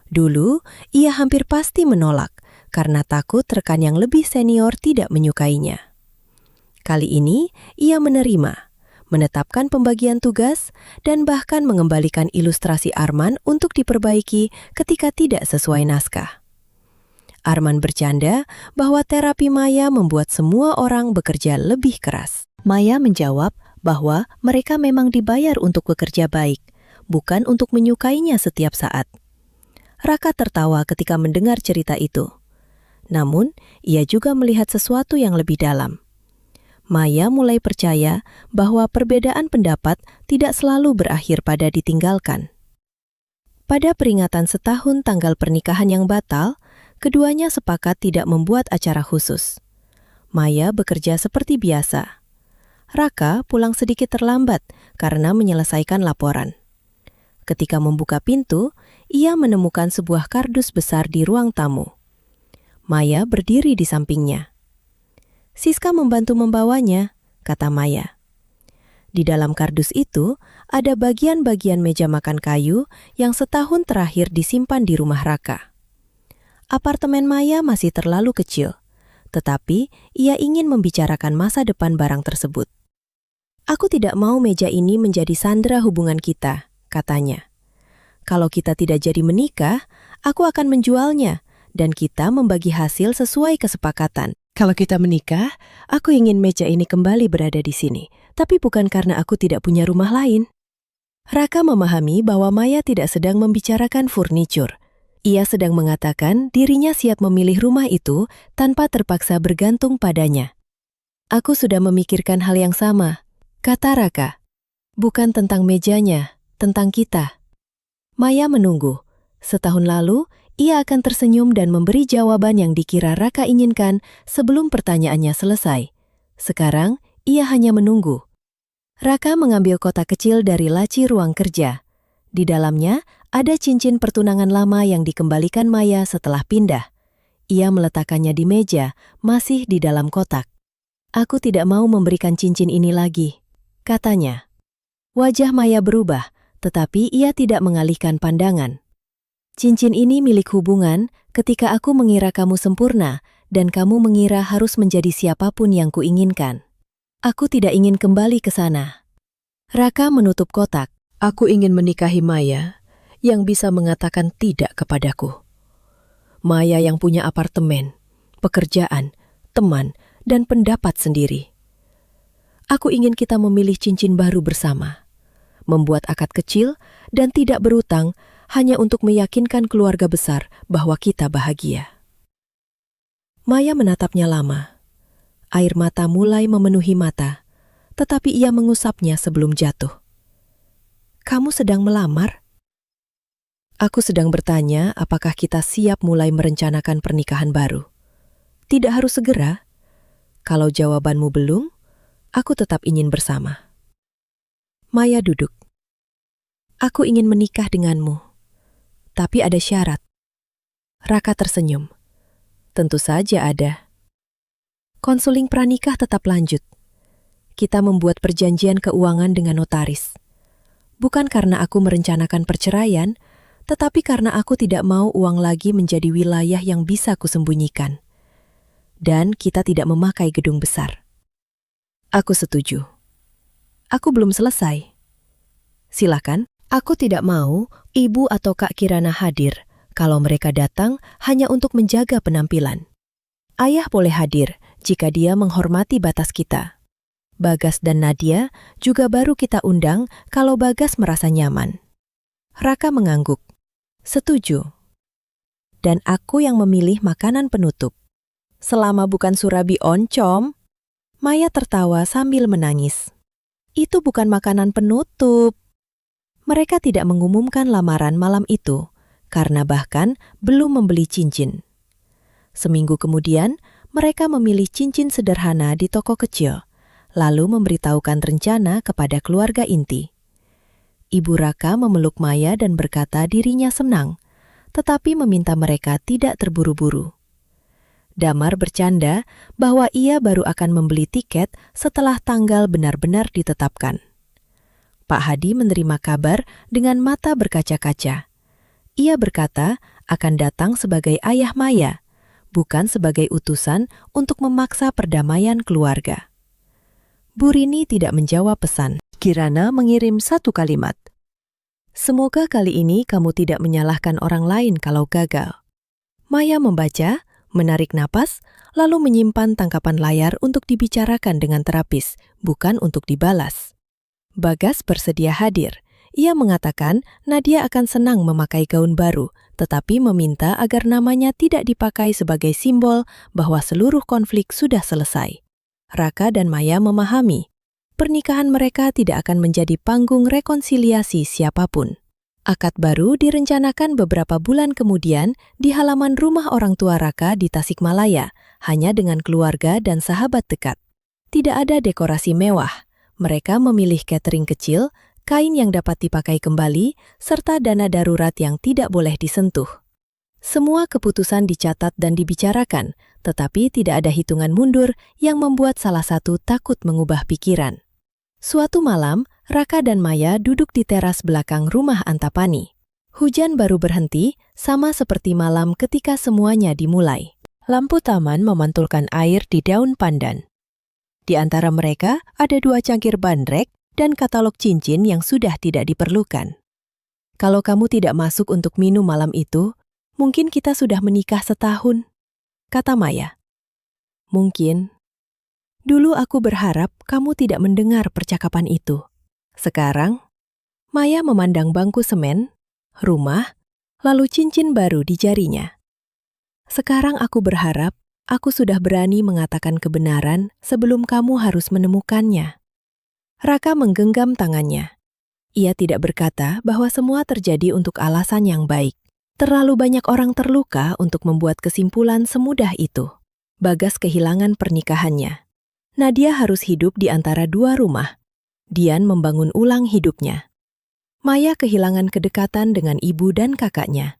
Dulu, ia hampir pasti menolak karena takut rekan yang lebih senior tidak menyukainya. Kali ini, ia menerima, menetapkan pembagian tugas, dan bahkan mengembalikan ilustrasi Arman untuk diperbaiki ketika tidak sesuai naskah. Arman bercanda bahwa terapi Maya membuat semua orang bekerja lebih keras. Maya menjawab bahwa mereka memang dibayar untuk bekerja baik, bukan untuk menyukainya setiap saat. Raka tertawa ketika mendengar cerita itu. Namun, ia juga melihat sesuatu yang lebih dalam. Maya mulai percaya bahwa perbedaan pendapat tidak selalu berakhir pada ditinggalkan. Pada peringatan setahun tanggal pernikahan yang batal, keduanya sepakat tidak membuat acara khusus. Maya bekerja seperti biasa. Raka pulang sedikit terlambat karena menyelesaikan laporan. Ketika membuka pintu, ia menemukan sebuah kardus besar di ruang tamu. Maya berdiri di sampingnya. "Siska membantu membawanya," kata Maya. Di dalam kardus itu, ada bagian-bagian meja makan kayu yang setahun terakhir disimpan di rumah Raka. Apartemen Maya masih terlalu kecil, tetapi ia ingin membicarakan masa depan barang tersebut. "Aku tidak mau meja ini menjadi sandera hubungan kita," katanya. "Kalau kita tidak jadi menikah, aku akan menjualnya, dan kita membagi hasil sesuai kesepakatan. Kalau kita menikah, aku ingin meja ini kembali berada di sini, tapi bukan karena aku tidak punya rumah lain." Raka memahami bahwa Maya tidak sedang membicarakan furnitur. Ia sedang mengatakan dirinya siap memilih rumah itu tanpa terpaksa bergantung padanya. "Aku sudah memikirkan hal yang sama," kata Raka. "Bukan tentang mejanya, tentang kita." Maya menunggu. Setahun lalu, ia akan tersenyum dan memberi jawaban yang dikira Raka inginkan sebelum pertanyaannya selesai. Sekarang, ia hanya menunggu. Raka mengambil kotak kecil dari laci ruang kerja. Di dalamnya, ada cincin pertunangan lama yang dikembalikan Maya setelah pindah. Ia meletakkannya di meja, masih di dalam kotak. "Aku tidak mau memberikan cincin ini lagi," katanya. Wajah Maya berubah, tetapi ia tidak mengalihkan pandangan. "Cincin ini milik hubungan ketika aku mengira kamu sempurna dan kamu mengira harus menjadi siapapun yang kuinginkan. Aku tidak ingin kembali ke sana." Raka menutup kotak. "Aku ingin menikahi Maya yang bisa mengatakan tidak kepadaku. Maya yang punya apartemen, pekerjaan, teman, dan pendapat sendiri. Aku ingin kita memilih cincin baru bersama, membuat akad kecil dan tidak berutang hanya untuk meyakinkan keluarga besar bahwa kita bahagia." Maya menatapnya lama. Air mata mulai memenuhi mata, tetapi ia mengusapnya sebelum jatuh. "Kamu sedang melamar?" "Aku sedang bertanya apakah kita siap mulai merencanakan pernikahan baru." Tidak harus segera. Kalau jawabanmu belum, aku tetap ingin bersama. Maya duduk. Aku ingin menikah denganmu. Tapi ada syarat. Raka tersenyum. Tentu saja ada. Konseling pranikah tetap lanjut. Kita membuat perjanjian keuangan dengan notaris. Bukan karena aku merencanakan perceraian, tetapi karena aku tidak mau uang lagi menjadi wilayah yang bisa kusembunyikan. Dan kita tidak memakai gedung besar. Aku setuju. Aku belum selesai. Silakan. Aku tidak mau Ibu atau Kak Kirana hadir kalau mereka datang hanya untuk menjaga penampilan. Ayah boleh hadir jika dia menghormati batas kita. Bagas dan Nadia juga baru kita undang kalau Bagas merasa nyaman. Raka mengangguk. Setuju. Dan aku yang memilih makanan penutup. Selama bukan surabi oncom. Maya tertawa sambil menangis. Itu bukan makanan penutup. Mereka tidak mengumumkan lamaran malam itu, karena bahkan belum membeli cincin. Seminggu kemudian, mereka memilih cincin sederhana di toko kecil, lalu memberitahukan rencana kepada keluarga inti. Ibu Raka memeluk Maya dan berkata dirinya senang, tetapi meminta mereka tidak terburu-buru. Damar bercanda bahwa ia baru akan membeli tiket setelah tanggal benar-benar ditetapkan. Pak Hadi menerima kabar dengan mata berkaca-kaca. Ia berkata akan datang sebagai ayah Maya, bukan sebagai utusan untuk memaksa perdamaian keluarga. Bu Rini tidak menjawab pesan. Kirana mengirim satu kalimat. Semoga kali ini kamu tidak menyalahkan orang lain kalau gagal. Maya membaca, menarik napas, lalu menyimpan tangkapan layar untuk dibicarakan dengan terapis, bukan untuk dibalas. Bagas bersedia hadir. Ia mengatakan Nadia akan senang memakai gaun baru, tetapi meminta agar namanya tidak dipakai sebagai simbol bahwa seluruh konflik sudah selesai. Raka dan Maya memahami, pernikahan mereka tidak akan menjadi panggung rekonsiliasi siapapun. Akad baru direncanakan beberapa bulan kemudian di halaman rumah orang tua Raka di Tasikmalaya, hanya dengan keluarga dan sahabat dekat. Tidak ada dekorasi mewah. Mereka memilih catering kecil, kain yang dapat dipakai kembali, serta dana darurat yang tidak boleh disentuh. Semua keputusan dicatat dan dibicarakan, tetapi tidak ada hitungan mundur yang membuat salah satu takut mengubah pikiran. Suatu malam, Raka dan Maya duduk di teras belakang rumah Antapani. Hujan baru berhenti, sama seperti malam ketika semuanya dimulai. Lampu taman memantulkan air di daun pandan. Di antara mereka ada 2 cangkir bandrek dan katalog cincin yang sudah tidak diperlukan. Kalau kamu tidak masuk untuk minum malam itu, mungkin kita sudah menikah setahun, kata Maya. Mungkin. Dulu aku berharap kamu tidak mendengar percakapan itu. Sekarang, Maya memandang bangku semen, rumah, lalu cincin baru di jarinya. Sekarang aku berharap aku sudah berani mengatakan kebenaran sebelum kamu harus menemukannya. Raka menggenggam tangannya. Ia tidak berkata bahwa semua terjadi untuk alasan yang baik. Terlalu banyak orang terluka untuk membuat kesimpulan semudah itu. Bagas kehilangan pernikahannya. Nadia harus hidup di antara 2 rumah. Dian membangun ulang hidupnya. Maya kehilangan kedekatan dengan ibu dan kakaknya.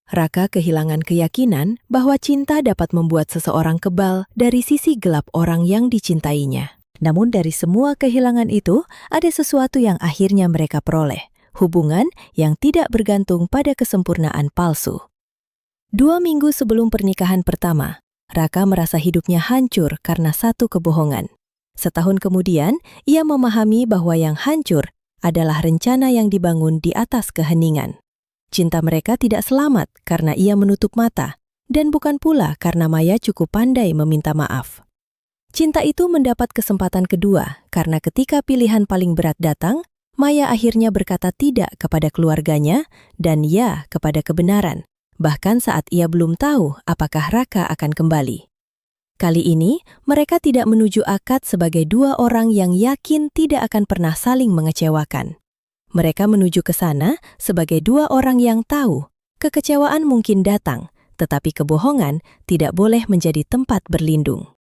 Raka kehilangan keyakinan bahwa cinta dapat membuat seseorang kebal dari sisi gelap orang yang dicintainya. Namun dari semua kehilangan itu, ada sesuatu yang akhirnya mereka peroleh, hubungan yang tidak bergantung pada kesempurnaan palsu. 2 minggu sebelum pernikahan pertama, Raka merasa hidupnya hancur karena satu kebohongan. Setahun kemudian, ia memahami bahwa yang hancur adalah rencana yang dibangun di atas keheningan. Cinta mereka tidak selamat karena ia menutup mata, dan bukan pula karena Maya cukup pandai meminta maaf. Cinta itu mendapat kesempatan kedua karena ketika pilihan paling berat datang, Maya akhirnya berkata tidak kepada keluarganya dan ya kepada kebenaran, bahkan saat ia belum tahu apakah Raka akan kembali. Kali ini, mereka tidak menuju akad sebagai 2 orang yang yakin tidak akan pernah saling mengecewakan. Mereka menuju ke sana sebagai 2 orang yang tahu kekecewaan mungkin datang, tetapi kebohongan tidak boleh menjadi tempat berlindung.